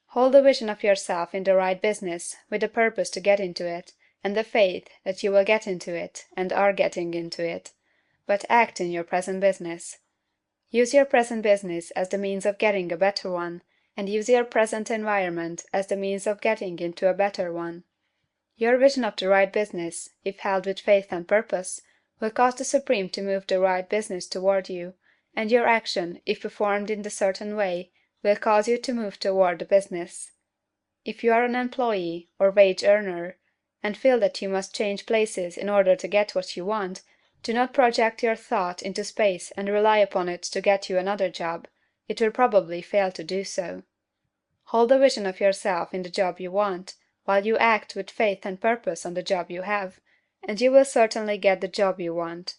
Hold the vision of yourself in the right business, with the purpose to get into it, and the faith that you will get into it, and are getting into it. But act in your present business. Use your present business as the means of getting a better one, and use your present environment as the means of getting into a better one. Your vision of the right business, if held with faith and purpose, will cause the Supreme to move the right business toward you, and your action, if performed in the certain way, will cause you to move toward the business. If you are an employee, or wage earner, and feel that you must change places in order to get what you want, do not project your thought into space and rely upon it to get you another job. It will probably fail to do so. Hold the vision of yourself in the job you want, while you act with faith and purpose on the job you have, and you will certainly get the job you want.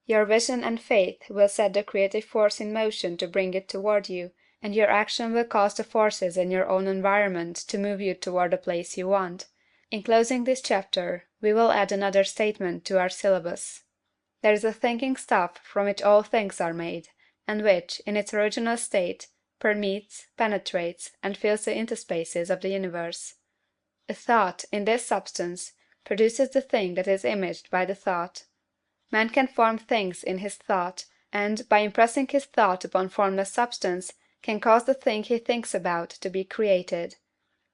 Your vision and faith will set the creative force in motion to bring it toward you, and your action will cause the forces in your own environment to move you toward the place you want. In closing this chapter, we will add another statement to our syllabus. There is a thinking stuff from which all things are made, and which, in its original state, permeates, penetrates, and fills the interspaces of the universe. A thought, in this substance, produces the thing that is imaged by the thought. Man can form things in his thought, and, by impressing his thought upon formless substance, can cause the thing he thinks about to be created.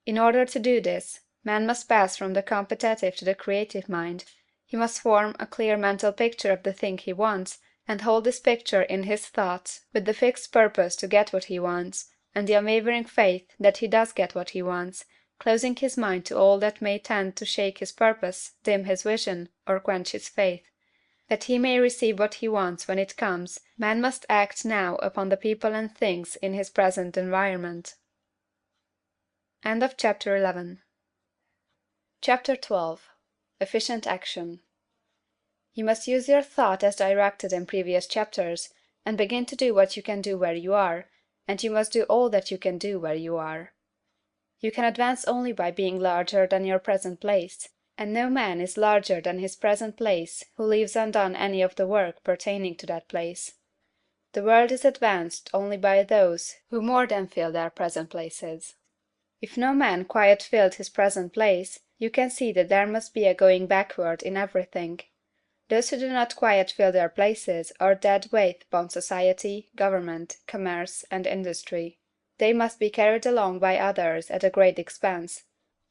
In order to do this, man must pass from the competitive to the creative mind. He must form a clear mental picture of the thing he wants, and hold this picture in his thoughts, with the fixed purpose to get what he wants, and the unwavering faith that he does get what he wants, closing his mind to all that may tend to shake his purpose, dim his vision, or quench his faith. That he may receive what he wants when it comes, man must act now upon the people and things in his present environment. End of Chapter 11. Chapter 12. Efficient Action. You must use your thought as directed in previous chapters, and begin to do what you can do where you are, and you must do all that you can do where you are. You can advance only by being larger than your present place, and no man is larger than his present place who leaves undone any of the work pertaining to that place. The world is advanced only by those who more than fill their present places. If no man quite filled his present place, you can see that there must be a going backward in everything. Those who do not quite fill their places are dead weight upon society, government, commerce, and industry. They must be carried along by others at a great expense.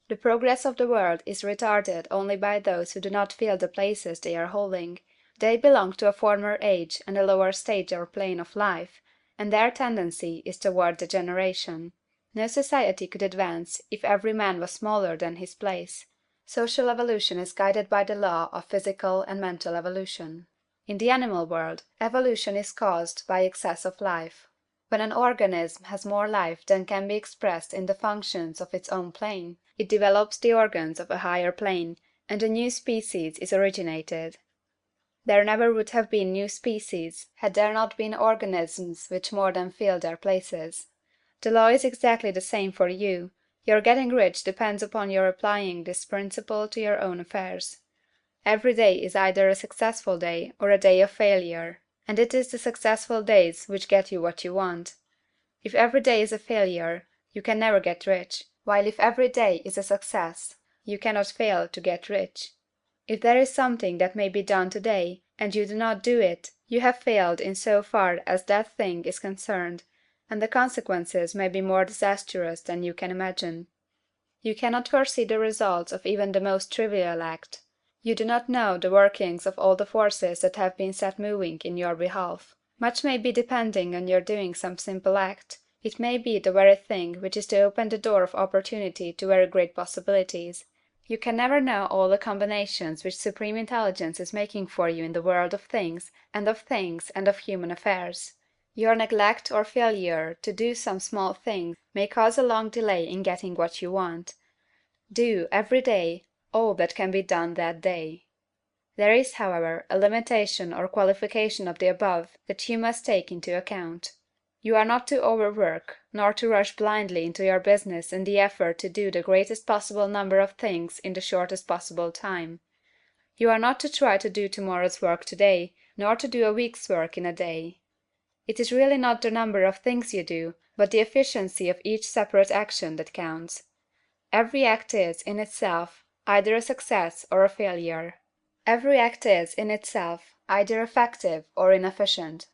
The progress of the world is retarded only by those who do not fill the places they are holding. They belong to a former age and a lower stage or plane of life, and their tendency is toward degeneration. No society could advance if every man was smaller than his place. Social evolution is guided by the law of physical and mental evolution. In the animal world, evolution is caused by excess of life. When an organism has more life than can be expressed in the functions of its own plane, it develops the organs of a higher plane, and a new species is originated. There never would have been new species had there not been organisms which more than filled their places. The law is exactly the same for you. Your getting rich depends upon your applying this principle to your own affairs. Every day is either a successful day or a day of failure, and it is the successful days which get you what you want. If every day is a failure, you can never get rich, while if every day is a success, you cannot fail to get rich. If there is something that may be done today, and you do not do it, you have failed in so far as that thing is concerned, and the consequences may be more disastrous than you can imagine. You cannot foresee the results of even the most trivial act. You do not know the workings of all the forces that have been set moving in your behalf. Much may be depending on your doing some simple act. It may be the very thing which is to open the door of opportunity to very great possibilities. You can never know all the combinations which Supreme Intelligence is making for you in the world of things and of human affairs. Your neglect or failure to do some small thing may cause a long delay in getting what you want. Do, every day, all that can be done that day. There is, however, a limitation or qualification of the above that you must take into account. You are not to overwork, nor to rush blindly into your business in the effort to do the greatest possible number of things in the shortest possible time. You are not to try to do tomorrow's work today, nor to do a week's work in a day. It is really not the number of things you do, but the efficiency of each separate action that counts. Every act is, in itself, either a success or a failure. Every act is, in itself, either effective or inefficient.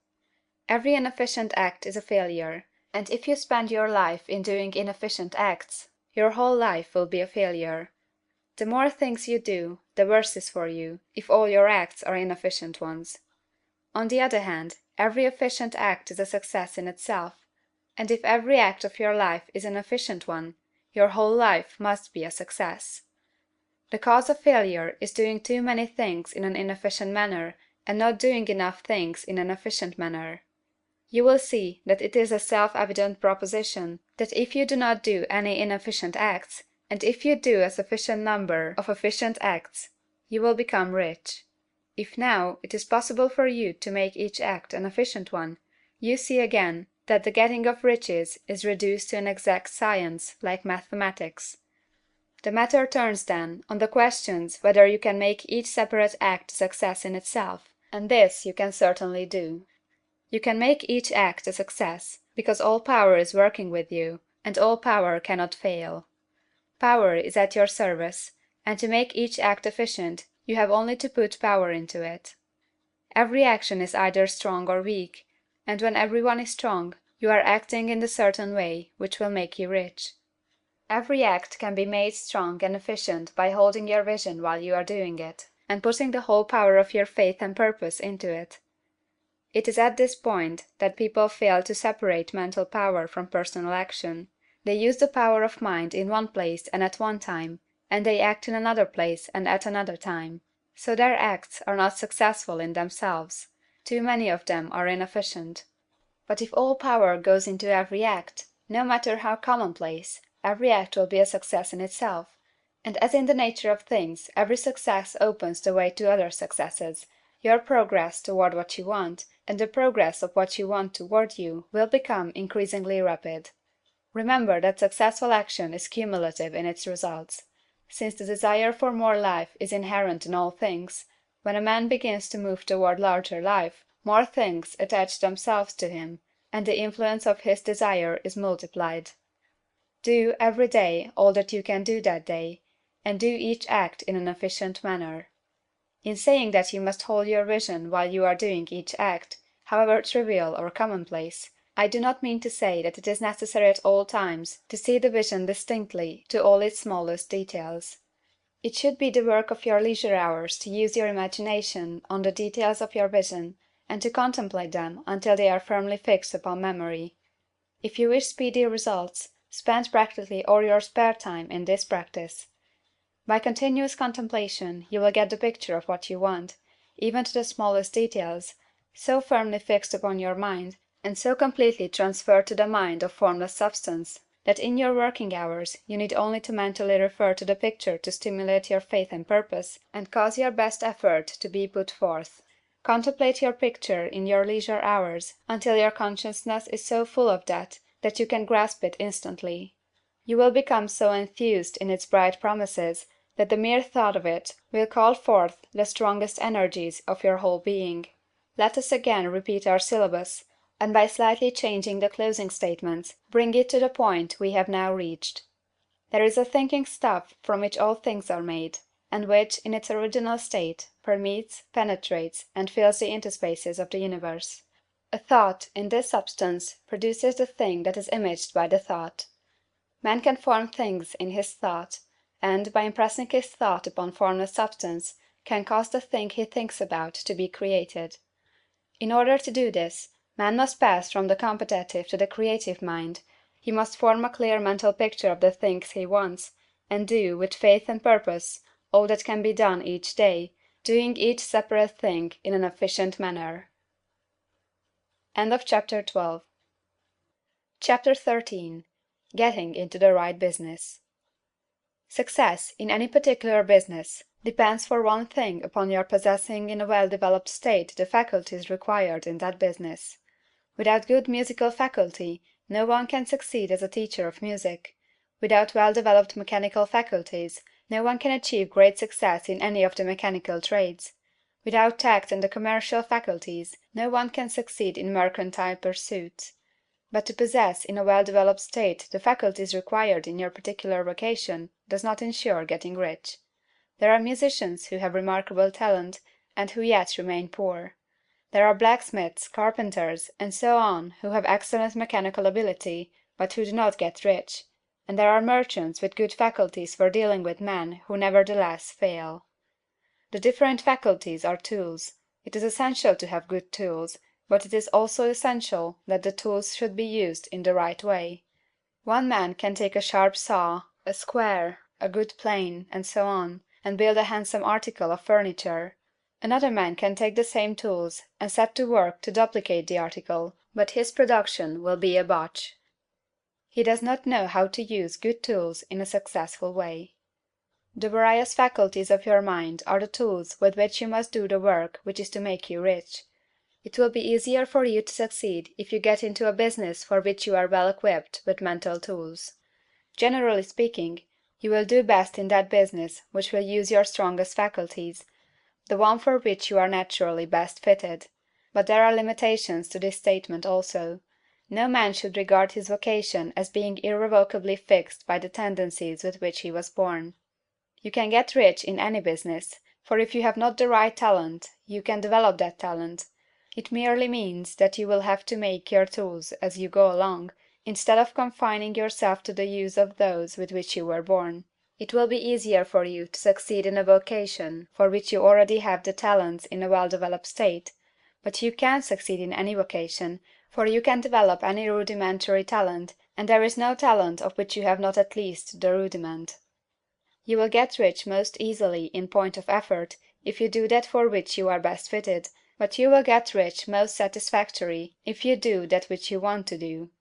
Every inefficient act is a failure, and if you spend your life in doing inefficient acts, your whole life will be a failure. The more things you do, the worse is for you, if all your acts are inefficient ones. On the other hand, every efficient act is a success in itself, and if every act of your life is an efficient one, your whole life must be a success. The cause of failure is doing too many things in an inefficient manner, and not doing enough things in an efficient manner. You will see that it is a self-evident proposition that if you do not do any inefficient acts, and if you do a sufficient number of efficient acts, you will become rich. If now it is possible for you to make each act an efficient one, you see again that the getting of riches is reduced to an exact science, like mathematics. The matter turns then on the questions whether you can make each separate act a success in itself, and this you can certainly do. You can make each act a success, because all power is working with you, and all power cannot fail. Power is at your service, and to make each act efficient you have only to put power into it. Every action is either strong or weak, and when every one is strong, you are acting in the certain way which will make you rich. Every act can be made strong and efficient by holding your vision while you are doing it, and putting the whole power of your faith and purpose into it. It is at this point that people fail to separate mental power from personal action. They use the power of mind in one place and at one time, and they act in another place and at another time. So their acts are not successful in themselves. Too many of them are inefficient. But if all power goes into every act, no matter how commonplace, every act will be a success in itself. And as in the nature of things every success opens the way to other successes, your progress toward what you want, and the progress of what you want toward you, will become increasingly rapid. Remember that successful action is cumulative in its results. Since the desire for more life is inherent in all things, when a man begins to move toward larger life, more things attach themselves to him, and the influence of his desire is multiplied. Do, every day, all that you can do that day, and do each act in an efficient manner. In saying that you must hold your vision while you are doing each act, however trivial or commonplace, I do not mean to say that it is necessary at all times to see the vision distinctly to all its smallest details. It should be the work of your leisure hours to use your imagination on the details of your vision, and to contemplate them until they are firmly fixed upon memory. If you wish speedy results, spend practically all your spare time in this practice. By continuous contemplation you will get the picture of what you want, even to the smallest details, so firmly fixed upon your mind, and so completely transferred to the mind of formless substance, that in your working hours you need only to mentally refer to the picture to stimulate your faith and purpose, and cause your best effort to be put forth. Contemplate your picture in your leisure hours until your consciousness is so full of that you can grasp it instantly. You will become so enthused in its bright promises that the mere thought of it will call forth the strongest energies of your whole being. Let us again repeat our syllabus, and by slightly changing the closing statements, bring it to the point we have now reached. There is a thinking stuff from which all things are made, and which, in its original state, permeates, penetrates, and fills the interspaces of the universe. A thought, in this substance, produces the thing that is imaged by the thought. Man can form things in his thought, and, by impressing his thought upon formless substance, can cause the thing he thinks about to be created. In order to do this, man must pass from the competitive to the creative mind. He must form a clear mental picture of the things he wants, and do, with faith and purpose, all that can be done each day, doing each separate thing in an efficient manner. End of Chapter 12. Chapter 13. Getting into the right business. Success in any particular business depends for one thing upon your possessing in a well-developed state the faculties required in that business. Without good musical faculty, no one can succeed as a teacher of music. Without well-developed mechanical faculties, no one can achieve great success in any of the mechanical trades. Without tact and the commercial faculties, no one can succeed in mercantile pursuits. But to possess in a well-developed state the faculties required in your particular vocation does not insure getting rich. There are musicians who have remarkable talent, and who yet remain poor. There are blacksmiths, carpenters, and so on who have excellent mechanical ability, but who do not get rich, and there are merchants with good faculties for dealing with men who nevertheless fail. The different faculties are tools. It is essential to have good tools, but it is also essential that the tools should be used in the right way. One man can take a sharp saw, a square, a good plane, and so on, and build a handsome article of furniture. Another man can take the same tools and set to work to duplicate the article, but his production will be a botch. He does not know how to use good tools in a successful way. The various faculties of your mind are the tools with which you must do the work which is to make you rich. It will be easier for you to succeed if you get into a business for which you are well equipped with mental tools. Generally speaking, you will do best in that business which will use your strongest faculties, the one for which you are naturally best fitted. But there are limitations to this statement also. No man should regard his vocation as being irrevocably fixed by the tendencies with which he was born. You can get rich in any business, for if you have not the right talent, you can develop that talent. It merely means that you will have to make your tools as you go along, instead of confining yourself to the use of those with which you were born. It will be easier for you to succeed in a vocation for which you already have the talents in a well-developed state, but you can succeed in any vocation, for you can develop any rudimentary talent, and there is no talent of which you have not at least the rudiment. You will get rich most easily in point of effort if you do that for which you are best fitted, but you will get rich most satisfactory if you do that which you want to do.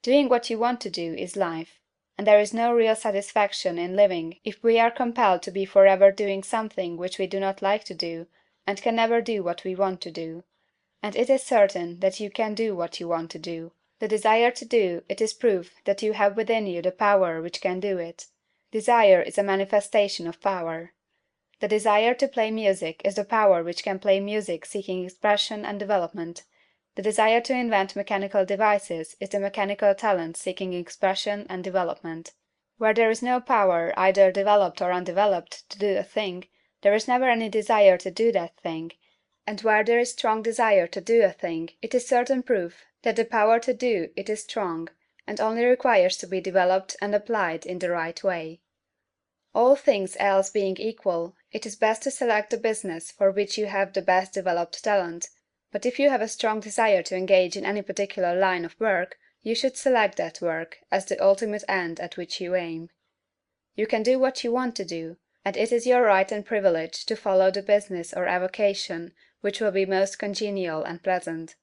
Doing what you want to do is life, and there is no real satisfaction in living if we are compelled to be forever doing something which we do not like to do, and can never do what we want to do. And it is certain that you can do what you want to do. The desire to do it is proof that you have within you the power which can do it. Desire is a manifestation of power. The desire to play music is the power which can play music seeking expression and development. The desire to invent mechanical devices is the mechanical talent seeking expression and development. Where there is no power, either developed or undeveloped, to do a thing, there is never any desire to do that thing, and where there is strong desire to do a thing, it is certain proof that the power to do it is strong, and only requires to be developed and applied in the right way. All things else being equal, it is best to select the business for which you have the best developed talent, but if you have a strong desire to engage in any particular line of work, you should select that work as the ultimate end at which you aim. You can do what you want to do, and it is your right and privilege to follow the business or avocation which will be most congenial and pleasant.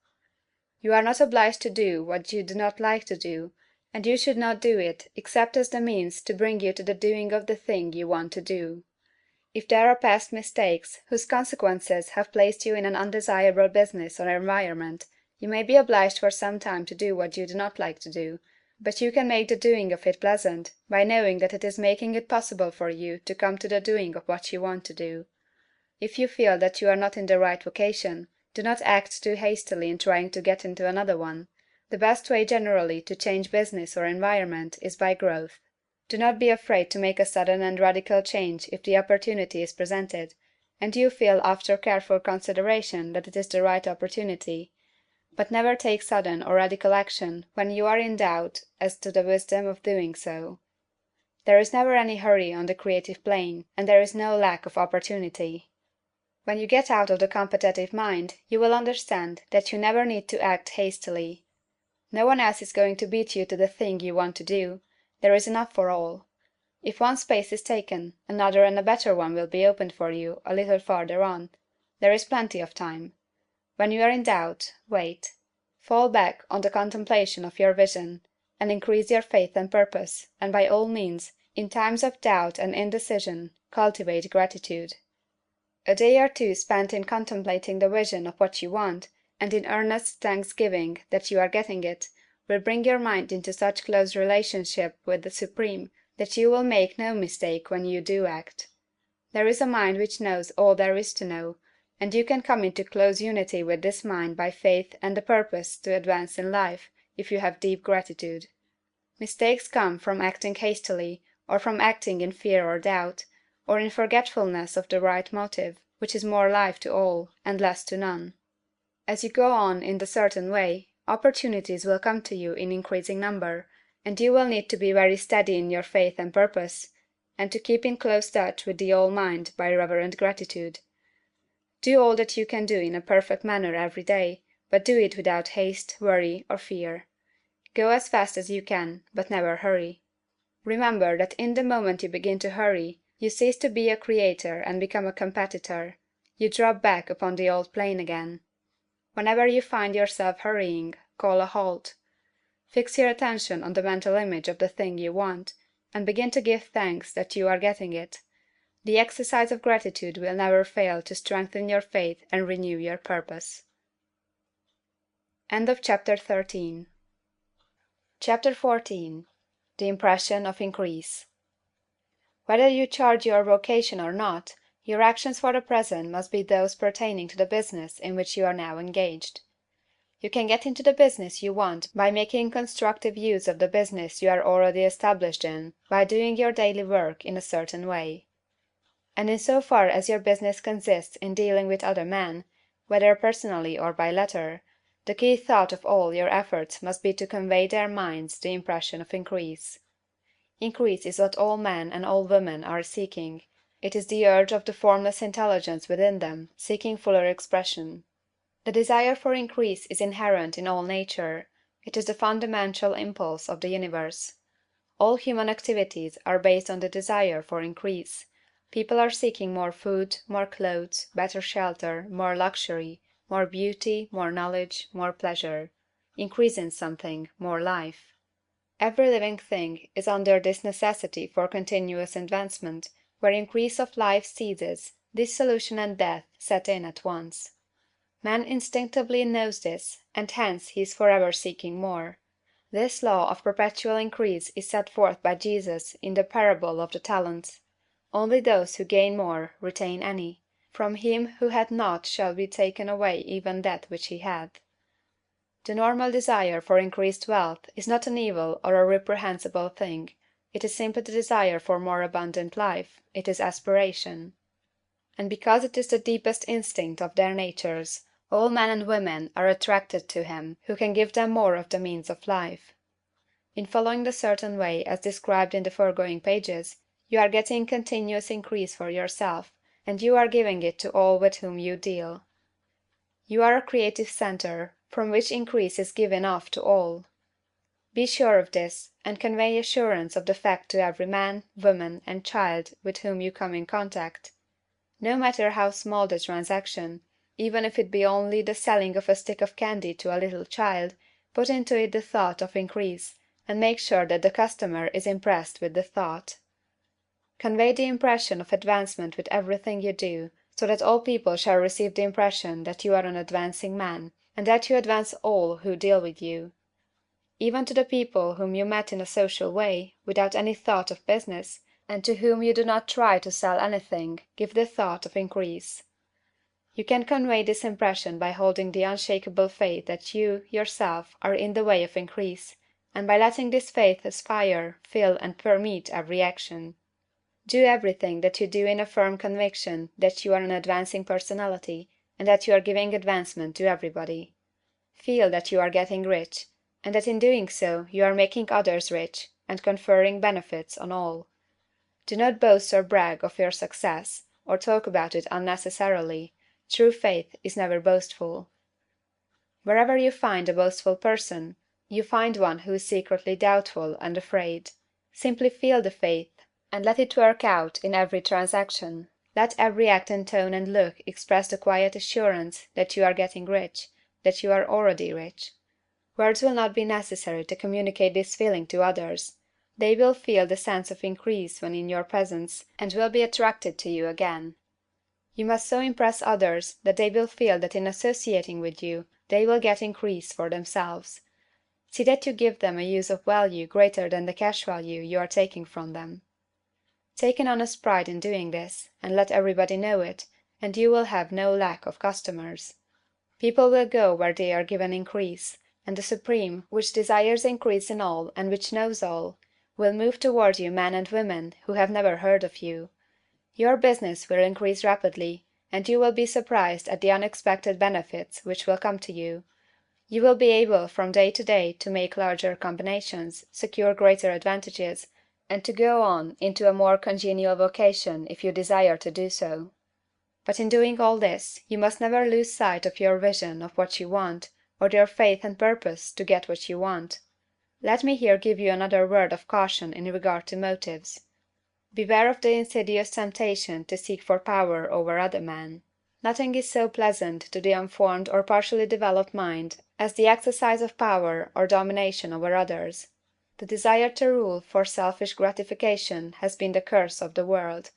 You are not obliged to do what you do not like to do, and you should not do it except as the means to bring you to the doing of the thing you want to do. If there are past mistakes whose consequences have placed you in an undesirable business or environment, you may be obliged for some time to do what you do not like to do, but you can make the doing of it pleasant by knowing that it is making it possible for you to come to the doing of what you want to do. If you feel that you are not in the right vocation, do not act too hastily in trying to get into another one. The best way generally to change business or environment is by growth. Do not be afraid to make a sudden and radical change if the opportunity is presented, and you feel after careful consideration that it is the right opportunity, but never take sudden or radical action when you are in doubt as to the wisdom of doing so. There is never any hurry on the creative plane, and there is no lack of opportunity. When you get out of the competitive mind, you will understand that you never need to act hastily. No one else is going to beat you to the thing you want to do. There is enough for all. If one space is taken, another and a better one will be opened for you a little farther on. There is plenty of time. When you are in doubt, wait. Fall back on the contemplation of your vision, and increase your faith and purpose, and by all means, in times of doubt and indecision, cultivate gratitude. A day or two spent in contemplating the vision of what you want, and in earnest thanksgiving that you are getting it, will bring your mind into such close relationship with the Supreme that you will make no mistake when you do act. There is a mind which knows all there is to know, and you can come into close unity with this mind by faith and the purpose to advance in life, if you have deep gratitude. Mistakes come from acting hastily, or from acting in fear or doubt, or in forgetfulness of the right motive, which is more life to all, and less to none. As you go on in the certain way, opportunities will come to you in increasing number, and you will need to be very steady in your faith and purpose, and to keep in close touch with the All Mind by reverent gratitude. Do all that you can do in a perfect manner every day, but do it without haste, worry, or fear. Go as fast as you can, but never hurry. Remember that in the moment you begin to hurry, you cease to be a creator and become a competitor. You drop back upon the old plane again. Whenever you find yourself hurrying, call a halt. Fix your attention on the mental image of the thing you want, and begin to give thanks that you are getting it. The exercise of gratitude will never fail to strengthen your faith and renew your purpose. End of Chapter 13. Chapter 14. The Impression of Increase. Whether you charge your vocation or not, your actions for the present must be those pertaining to the business in which you are now engaged. You can get into the business you want by making constructive use of the business you are already established in, by doing your daily work in a certain way. And in so far as your business consists in dealing with other men, whether personally or by letter, the key thought of all your efforts must be to convey their minds the impression of increase. Increase is what all men and all women are seeking. It is the urge of the formless intelligence within them, seeking fuller expression. The desire for increase is inherent in all nature. It is the fundamental impulse of the universe. All human activities are based on the desire for increase. People are seeking more food, more clothes, better shelter, more luxury, more beauty, more knowledge, more pleasure. Increase in something, more life. Every living thing is under this necessity for continuous advancement. Where increase of life ceases, dissolution and death set in at once. Man instinctively knows this, and hence he is forever seeking more. This law of perpetual increase is set forth by Jesus in the parable of the talents. Only those who gain more retain any. From him who hath not shall be taken away even that which he hath. The normal desire for increased wealth is not an evil or a reprehensible thing. It is simply the desire for more abundant life. It is aspiration. And because it is the deepest instinct of their natures, all men and women are attracted to him who can give them more of the means of life. In following the certain way as described in the foregoing pages, you are getting continuous increase for yourself, and you are giving it to all with whom you deal. You are a creative center, from which increase is given off to all. Be sure of this, and convey assurance of the fact to every man, woman, and child with whom you come in contact. No matter how small the transaction, even if it be only the selling of a stick of candy to a little child, put into it the thought of increase, and make sure that the customer is impressed with the thought. Convey the impression of advancement with everything you do, so that all people shall receive the impression that you are an advancing man, and that you advance all who deal with you. Even to the people whom you met in a social way, without any thought of business, and to whom you do not try to sell anything, give the thought of increase. You can convey this impression by holding the unshakable faith that you, yourself, are in the way of increase, and by letting this faith aspire, fill, and permeate every action. Do everything that you do in a firm conviction that you are an advancing personality, and that you are giving advancement to everybody. Feel that you are getting rich, and that in doing so you are making others rich, and conferring benefits on all. Do not boast or brag of your success, or talk about it unnecessarily. True faith is never boastful. Wherever you find a boastful person, you find one who is secretly doubtful and afraid. Simply feel the faith, and let it work out in every transaction. Let every act and tone and look express the quiet assurance that you are getting rich, that you are already rich. Words will not be necessary to communicate this feeling to others. They will feel the sense of increase when in your presence, and will be attracted to you again. You must so impress others that they will feel that in associating with you they will get increase for themselves. See that you give them a use of value greater than the cash value you are taking from them. Take an honest pride in doing this, and let everybody know it, and you will have no lack of customers. People will go where they are given increase, and the Supreme, which desires increase in all and which knows all, will move toward you men and women who have never heard of you. Your business will increase rapidly, and you will be surprised at the unexpected benefits which will come to you. You will be able from day to day to make larger combinations, secure greater advantages, and to go on into a more congenial vocation if you desire to do so. But in doing all this, you must never lose sight of your vision of what you want, or your faith and purpose to get what you want. Let me here give you another word of caution in regard to motives. Beware of the insidious temptation to seek for power over other men. Nothing is so pleasant to the unformed or partially developed mind as the exercise of power or domination over others. The desire to rule for selfish gratification has been the curse of the world.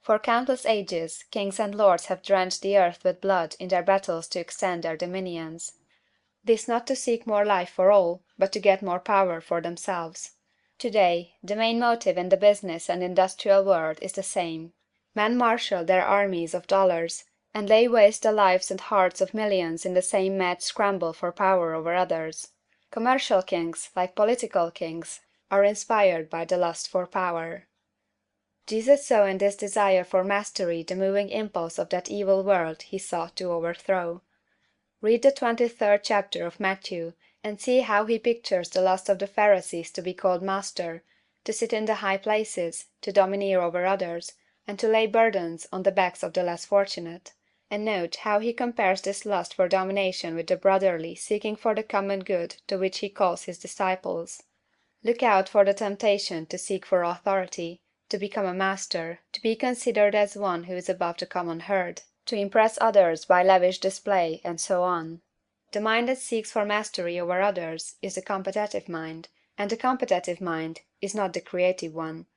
For countless ages, kings and lords have drenched the earth with blood in their battles to extend their dominions. This not to seek more life for all, but to get more power for themselves. Today, the main motive in the business and industrial world is the same. Men marshal their armies of dollars, and lay waste the lives and hearts of millions in the same mad scramble for power over others. Commercial kings, like political kings, are inspired by the lust for power. Jesus saw in this desire for mastery the moving impulse of that evil world he sought to overthrow. Read the 23rd chapter of Matthew, and see how he pictures the lust of the Pharisees to be called master, to sit in the high places, to domineer over others, and to lay burdens on the backs of the less fortunate. And note how he compares this lust for domination with the brotherly seeking for the common good to which he calls his disciples. Look out for the temptation to seek for authority, to become a master, to be considered as one who is above the common herd, to impress others by lavish display, and so on. The mind that seeks for mastery over others is the competitive mind, and the competitive mind is not the creative one.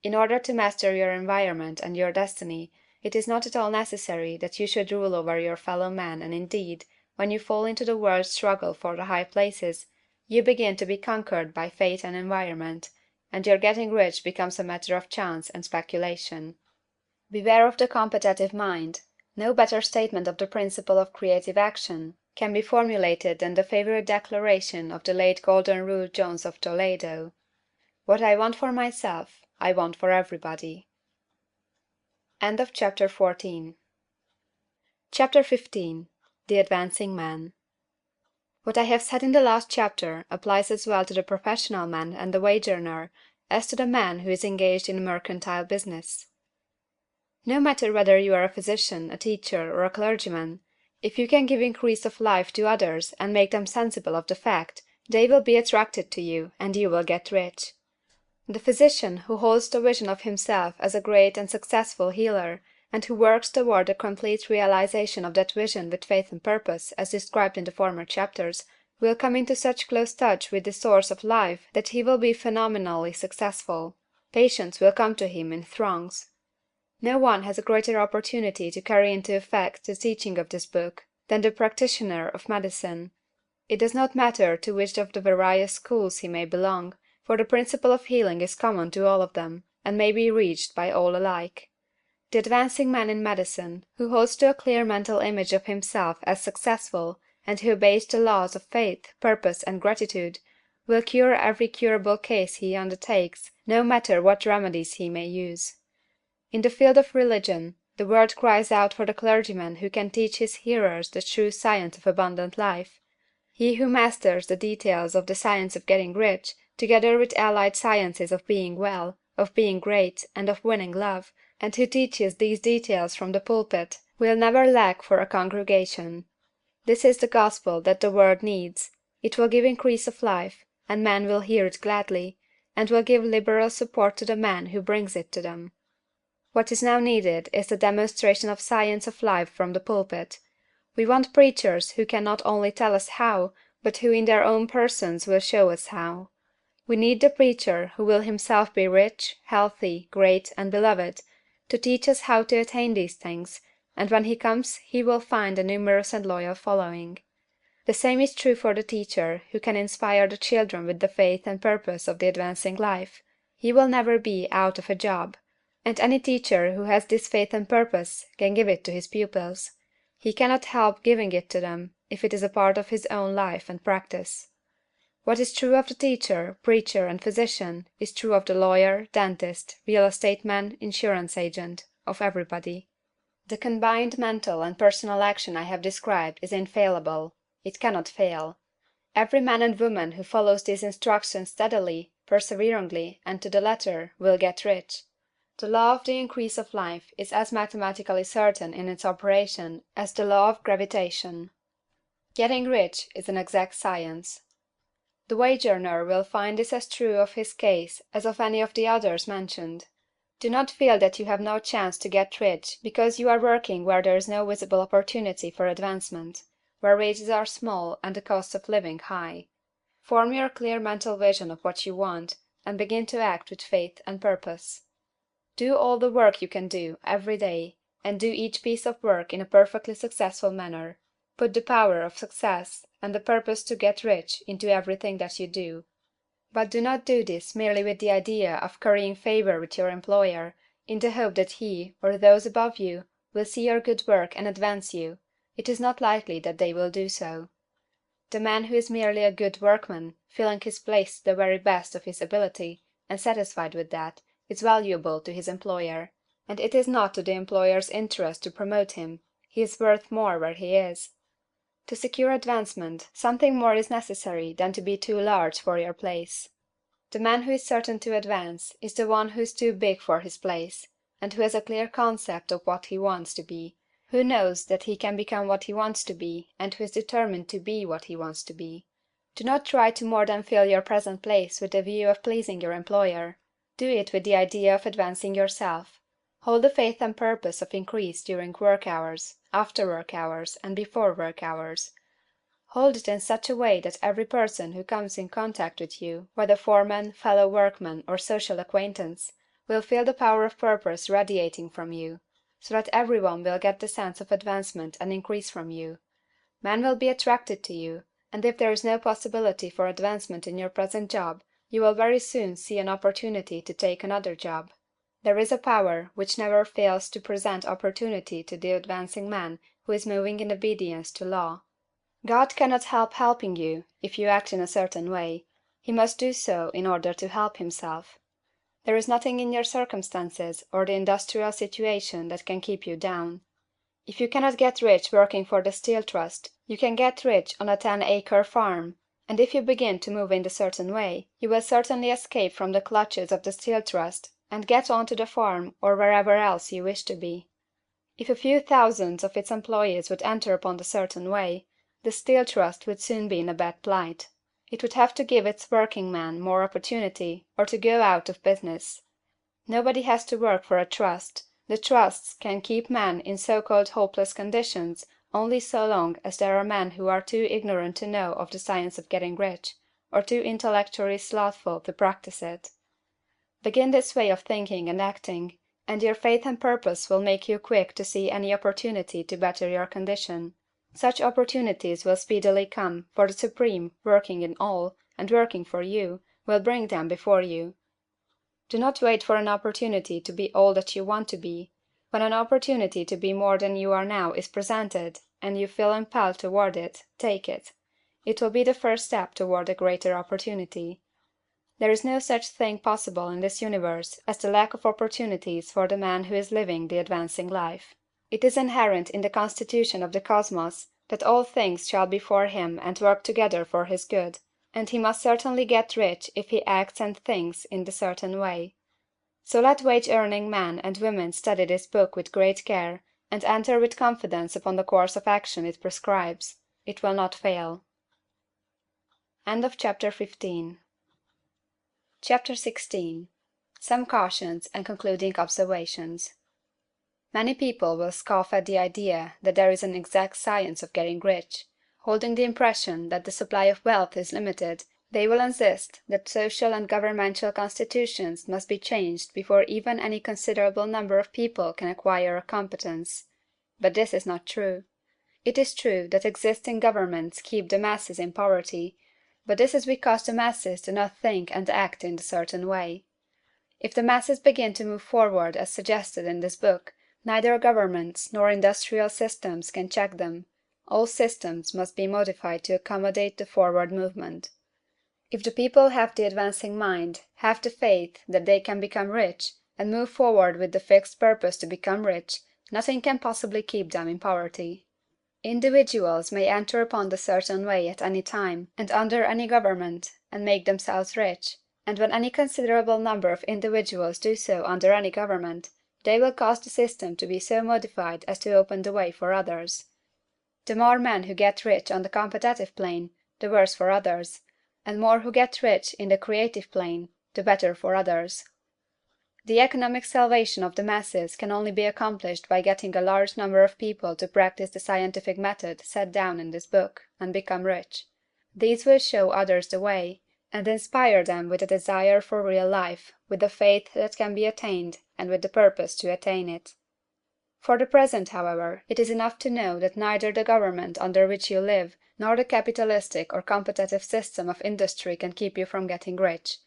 In order to master your environment and your destiny, it is not at all necessary that you should rule over your fellow men, and indeed, when you fall into the world's struggle for the high places, you begin to be conquered by fate and environment, and your getting rich becomes a matter of chance and speculation. Beware of the competitive mind. No better statement of the principle of creative action can be formulated than the favorite declaration of the late Golden Rule Jones of Toledo: "What I want for myself, I want for everybody." End of chapter 14. Chapter 15. The Advancing Man. What I have said in the last chapter applies as well to the professional man and the wage earner as to the man who is engaged in mercantile business. No matter whether you are a physician, a teacher, or a clergyman, if you can give increase of life to others and make them sensible of the fact, they will be attracted to you, and you will get rich. The physician who holds the vision of himself as a great and successful healer, and who works toward the complete realization of that vision with faith and purpose, as described in the former chapters, will come into such close touch with the source of life that he will be phenomenally successful. Patients will come to him in throngs. No one has a greater opportunity to carry into effect the teaching of this book than the practitioner of medicine. It does not matter to which of the various schools he may belong, for the principle of healing is common to all of them, and may be reached by all alike. The advancing man in medicine, who holds to a clear mental image of himself as successful, and who obeys the laws of faith, purpose, and gratitude, will cure every curable case he undertakes, no matter what remedies he may use. In the field of religion, the world cries out for the clergyman who can teach his hearers the true science of abundant life. He who masters the details of the science of getting rich, together with allied sciences of being well, of being great, and of winning love, and who teaches these details from the pulpit, will never lack for a congregation. This is the gospel that the world needs. It will give increase of life, and men will hear it gladly, and will give liberal support to the man who brings it to them. What is now needed is the demonstration of science of life from the pulpit. We want preachers who can not only tell us how, but who in their own persons will show us how. We need the preacher who will himself be rich, healthy, great, and beloved, to teach us how to attain these things, and when he comes he will find a numerous and loyal following. The same is true for the teacher who can inspire the children with the faith and purpose of the advancing life. He will never be out of a job. And any teacher who has this faith and purpose can give it to his pupils. He cannot help giving it to them if it is a part of his own life and practice. What is true of the teacher, preacher, and physician is true of the lawyer, dentist, real estate man, insurance agent, of everybody. The combined mental and personal action I have described is infallible. It cannot fail. Every man and woman who follows these instructions steadily, perseveringly, and to the letter, will get rich. The law of the increase of life is as mathematically certain in its operation as the law of gravitation. Getting rich is an exact science. The wage earner will find this as true of his case as of any of the others mentioned. Do not feel that you have no chance to get rich because you are working where there is no visible opportunity for advancement, where wages are small and the cost of living high. Form your clear mental vision of what you want, and begin to act with faith and purpose. Do all the work you can do, every day, and do each piece of work in a perfectly successful manner. Put the power of success and the purpose to get rich into everything that you do. But do not do this merely with the idea of currying favor with your employer, in the hope that he, or those above you, will see your good work and advance you. It is not likely that they will do so. The man who is merely a good workman, filling his place to the very best of his ability, and satisfied with that, is valuable to his employer, and it is not to the employer's interest to promote him. He is worth more where he is. To secure advancement, something more is necessary than to be too large for your place. The man who is certain to advance is the one who is too big for his place, and who has a clear concept of what he wants to be, who knows that he can become what he wants to be, and who is determined to be what he wants to be. Do not try to more than fill your present place with the view of pleasing your employer. Do it with the idea of advancing yourself. Hold the faith and purpose of increase during work hours, after work hours, and before work hours. Hold it in such a way that every person who comes in contact with you, whether foreman, fellow workman, or social acquaintance, will feel the power of purpose radiating from you, so that every one will get the sense of advancement and increase from you. Men will be attracted to you, and if there is no possibility for advancement in your present job, you will very soon see an opportunity to take another job. There is a power which never fails to present opportunity to the advancing man who is moving in obedience to law. God cannot help helping you if you act in a certain way. He must do so in order to help himself. There is nothing in your circumstances or the industrial situation that can keep you down. If you cannot get rich working for the Steel Trust, you can get rich on a 10-acre farm, and if you begin to move in a certain way, you will certainly escape from the clutches of the Steel Trust and get on to the farm or wherever else you wish to be. If a few thousands of its employees would enter upon the certain way, the Steel Trust would soon be in a bad plight. It would have to give its working men more opportunity, or to go out of business. Nobody has to work for a trust. The trusts can keep men in so-called hopeless conditions only so long as there are men who are too ignorant to know of the science of getting rich, or too intellectually slothful to practice it. Begin this way of thinking and acting, and your faith and purpose will make you quick to see any opportunity to better your condition. Such opportunities will speedily come, for the Supreme, working in all, and working for you, will bring them before you. Do not wait for an opportunity to be all that you want to be. When an opportunity to be more than you are now is presented, and you feel impelled toward it, take it. It will be the first step toward a greater opportunity. There is no such thing possible in this universe as the lack of opportunities for the man who is living the advancing life. It is inherent in the constitution of the cosmos that all things shall be for him and work together for his good, and he must certainly get rich if he acts and thinks in the certain way. So let wage-earning men and women study this book with great care, and enter with confidence upon the course of action it prescribes. It will not fail. End of Chapter 15. Chapter 16. Some cautions and concluding observations. Many people will scoff at the idea that there is an exact science of getting rich. Holding the impression that the supply of wealth is limited, they will insist that social and governmental constitutions must be changed before even any considerable number of people can acquire a competence. But this is not true. It is true that existing governments keep the masses in poverty, but this is because the masses do not think and act in a certain way. If the masses begin to move forward as suggested in this book, neither governments nor industrial systems can check them. All systems must be modified to accommodate the forward movement. If the people have the advancing mind, have the faith that they can become rich, and move forward with the fixed purpose to become rich, nothing can possibly keep them in poverty. Individuals may enter upon the certain way at any time, and under any government, and make themselves rich, and when any considerable number of individuals do so under any government, they will cause the system to be so modified as to open the way for others. The more men who get rich on the competitive plane, the worse for others, and more who get rich in the creative plane, the better for others. The economic salvation of the masses can only be accomplished by getting a large number of people to practice the scientific method set down in this book, and become rich. These will show others the way, and inspire them with a desire for real life, with the faith that can be attained, and with the purpose to attain it. For the present, however, it is enough to know that neither the government under which you live, nor the capitalistic or competitive system of industry can keep you from getting rich.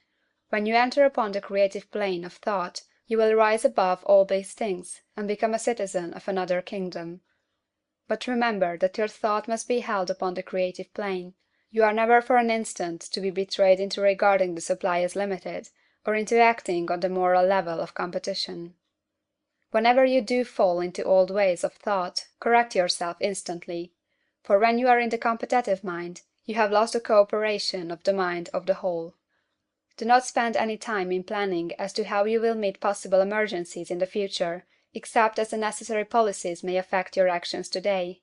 When you enter upon the creative plane of thought, you will rise above all these things, and become a citizen of another kingdom. But remember that your thought must be held upon the creative plane. You are never for an instant to be betrayed into regarding the supply as limited, or into acting on the moral level of competition. Whenever you do fall into old ways of thought, correct yourself instantly. For when you are in the competitive mind, you have lost the cooperation of the mind of the whole. Do not spend any time in planning as to how you will meet possible emergencies in the future, except as the necessary policies may affect your actions today.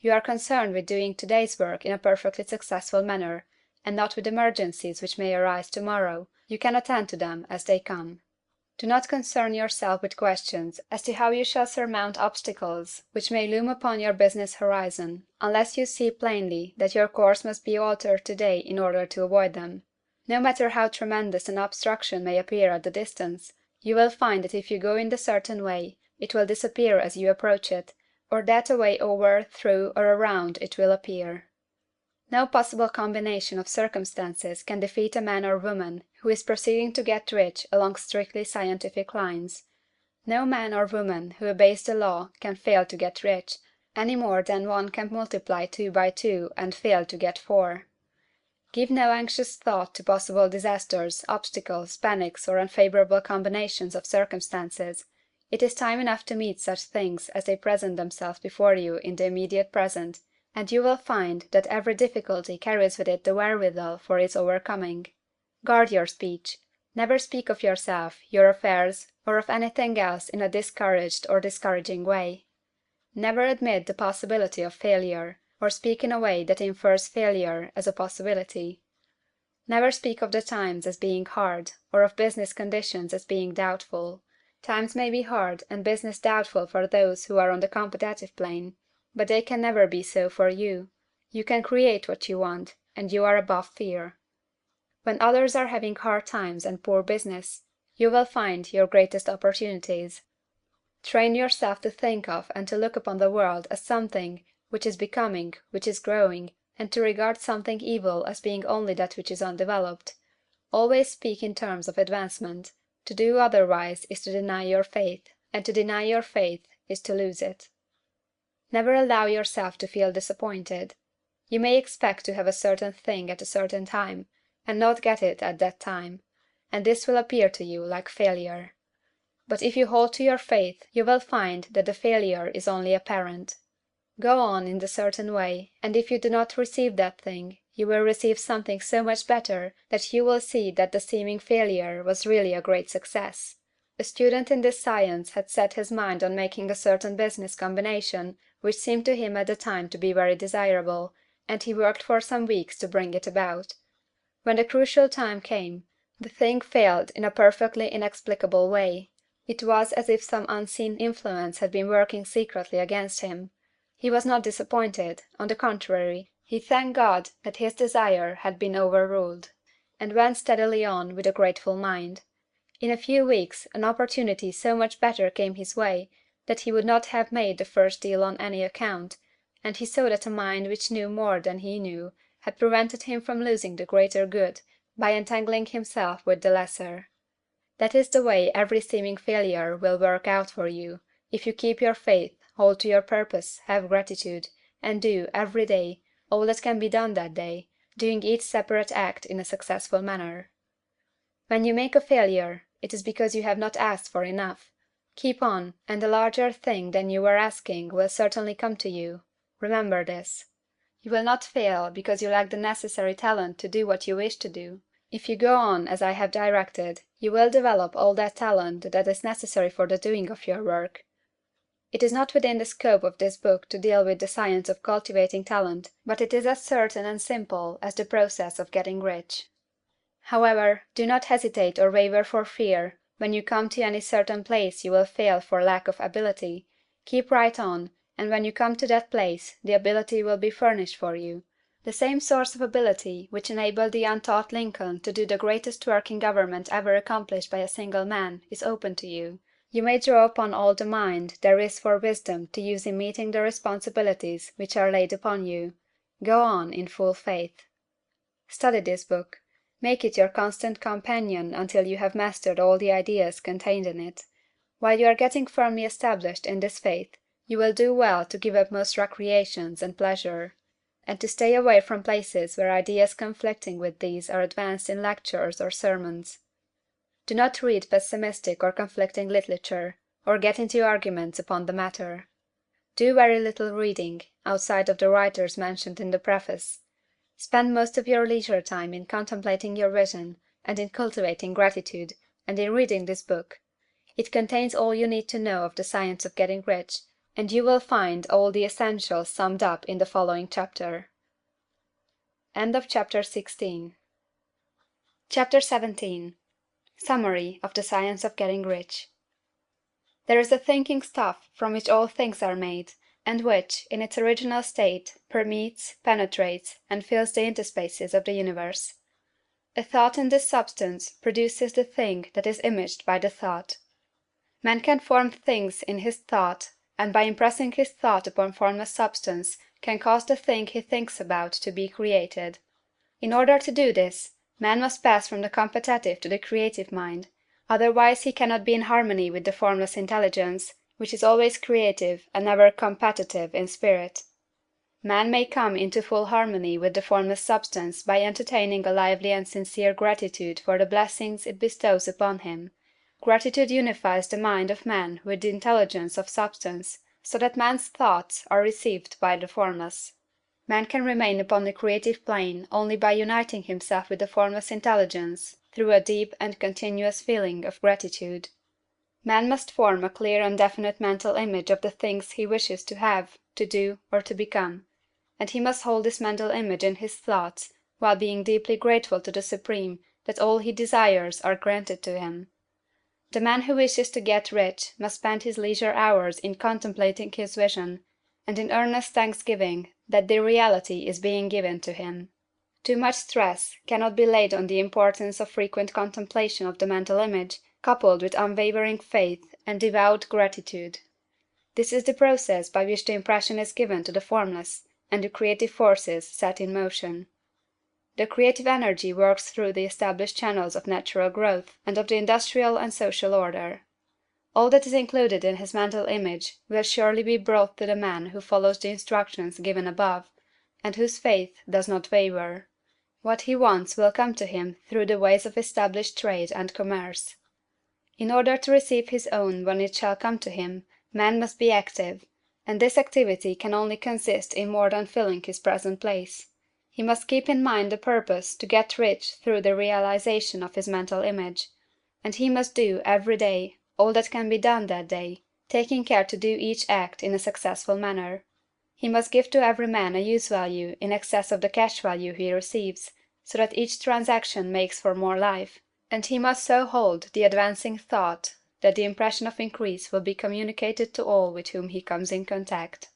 You are concerned with doing today's work in a perfectly successful manner, and not with emergencies which may arise tomorrow. You can attend to them as they come. Do not concern yourself with questions as to how you shall surmount obstacles which may loom upon your business horizon, unless you see plainly that your course must be altered today in order to avoid them. No matter how tremendous an obstruction may appear at the distance, you will find that if you go in the certain way, it will disappear as you approach it, or that a way over, through, or around it will appear. No possible combination of circumstances can defeat a man or woman who is proceeding to get rich along strictly scientific lines. No man or woman who obeys the law can fail to get rich, any more than one can multiply 2 by 2 and fail to get 4. Give no anxious thought to possible disasters, obstacles, panics, or unfavorable combinations of circumstances. It is time enough to meet such things as they present themselves before you in the immediate present, and you will find that every difficulty carries with it the wherewithal for its overcoming. Guard your speech. Never speak of yourself, your affairs, or of anything else in a discouraged or discouraging way. Never admit the possibility of failure, or speak in a way that infers failure as a possibility. Never speak of the times as being hard, or of business conditions as being doubtful. Times may be hard and business doubtful for those who are on the competitive plane, but they can never be so for you. You can create what you want, and you are above fear. When others are having hard times and poor business, you will find your greatest opportunities. Train yourself to think of and to look upon the world as something which is becoming, which is growing, and to regard something evil as being only that which is undeveloped. Always speak in terms of advancement. To do otherwise is to deny your faith, and to deny your faith is to lose it. Never allow yourself to feel disappointed. You may expect to have a certain thing at a certain time, and not get it at that time, and this will appear to you like failure. But if you hold to your faith, you will find that the failure is only apparent. Go on in the certain way, and if you do not receive that thing, you will receive something so much better that you will see that the seeming failure was really a great success. A student in this science had set his mind on making a certain business combination which seemed to him at the time to be very desirable, and he worked for some weeks to bring it about. When the crucial time came, the thing failed in a perfectly inexplicable way. It was as if some unseen influence had been working secretly against him. He was not disappointed; on the contrary, he thanked God that his desire had been overruled, and went steadily on with a grateful mind. In a few weeks an opportunity so much better came his way that he would not have made the first deal on any account, and he saw that a mind which knew more than he knew had prevented him from losing the greater good by entangling himself with the lesser. That is the way every seeming failure will work out for you, if you keep your faith, hold to your purpose, have gratitude, and do, every day, all that can be done that day, doing each separate act in a successful manner. When you make a failure, it is because you have not asked for enough. Keep on, and a larger thing than you were asking will certainly come to you. Remember this. You will not fail because you lack the necessary talent to do what you wish to do. If you go on as I have directed, you will develop all that talent that is necessary for the doing of your work. It is not within the scope of this book to deal with the science of cultivating talent, but it is as certain and simple as the process of getting rich. However, do not hesitate or waver for fear when you come to any certain place you will fail for lack of ability. Keep right on, and when you come to that place the ability will be furnished for you. The same source of ability which enabled the untaught Lincoln to do the greatest work in government ever accomplished by a single man is open to you. You may draw upon all the mind there is for wisdom to use in meeting the responsibilities which are laid upon you. Go on in full faith. Study this book. Make it your constant companion until you have mastered all the ideas contained in it. While you are getting firmly established in this faith, you will do well to give up most recreations and pleasure, and to stay away from places where ideas conflicting with these are advanced in lectures or sermons. Do not read pessimistic or conflicting literature, or get into arguments upon the matter. Do very little reading, outside of the writers mentioned in the preface. Spend most of your leisure time in contemplating your vision, and in cultivating gratitude, and in reading this book. It contains all you need to know of the science of getting rich, and you will find all the essentials summed up in the following chapter. End of Chapter 16. Chapter 17. Summary of the Science of Getting Rich. There is a thinking stuff from which all things are made, and which, in its original state, permeates, penetrates, and fills the interspaces of the universe. A thought in this substance produces the thing that is imaged by the thought. Man can form things in his thought, and by impressing his thought upon formless substance can cause the thing he thinks about to be created. In order to do this, man must pass from the competitive to the creative mind, otherwise he cannot be in harmony with the formless intelligence, which is always creative and never competitive in spirit. Man may come into full harmony with the formless substance by entertaining a lively and sincere gratitude for the blessings it bestows upon him. Gratitude unifies the mind of man with the intelligence of substance, so that man's thoughts are received by the formless. Man can remain upon the creative plane only by uniting himself with the formless intelligence through a deep and continuous feeling of gratitude. Man must form a clear and definite mental image of the things he wishes to have, to do, or to become, and he must hold this mental image in his thoughts while being deeply grateful to the Supreme that all he desires are granted to him. The man who wishes to get rich must spend his leisure hours in contemplating his vision, and in earnest thanksgiving that the reality is being given to him. Too much stress cannot be laid on the importance of frequent contemplation of the mental image, coupled with unwavering faith and devout gratitude. This is the process by which the impression is given to the formless, and the creative forces set in motion. The creative energy works through the established channels of natural growth and of the industrial and social order. All that is included in his mental image will surely be brought to the man who follows the instructions given above, and whose faith does not waver. What he wants will come to him through the ways of established trade and commerce. In order to receive his own when it shall come to him, man must be active, and this activity can only consist in more than filling his present place. He must keep in mind the purpose to get rich through the realization of his mental image, and he must do, every day, all that can be done that day, taking care to do each act in a successful manner. He must give to every man a use value in excess of the cash value he receives, so that each transaction makes for more life, and he must so hold the advancing thought that the impression of increase will be communicated to all with whom he comes in contact.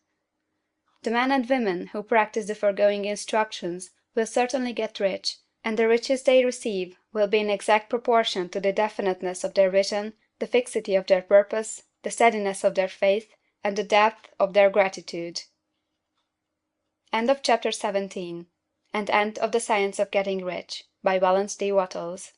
The men and women who practice the foregoing instructions will certainly get rich, and the riches they receive will be in exact proportion to the definiteness of their vision, the fixity of their purpose, the steadiness of their faith, and the depth of their gratitude. End of Chapter 17. And End of the Science of Getting Rich, by Wallace D. Wattles.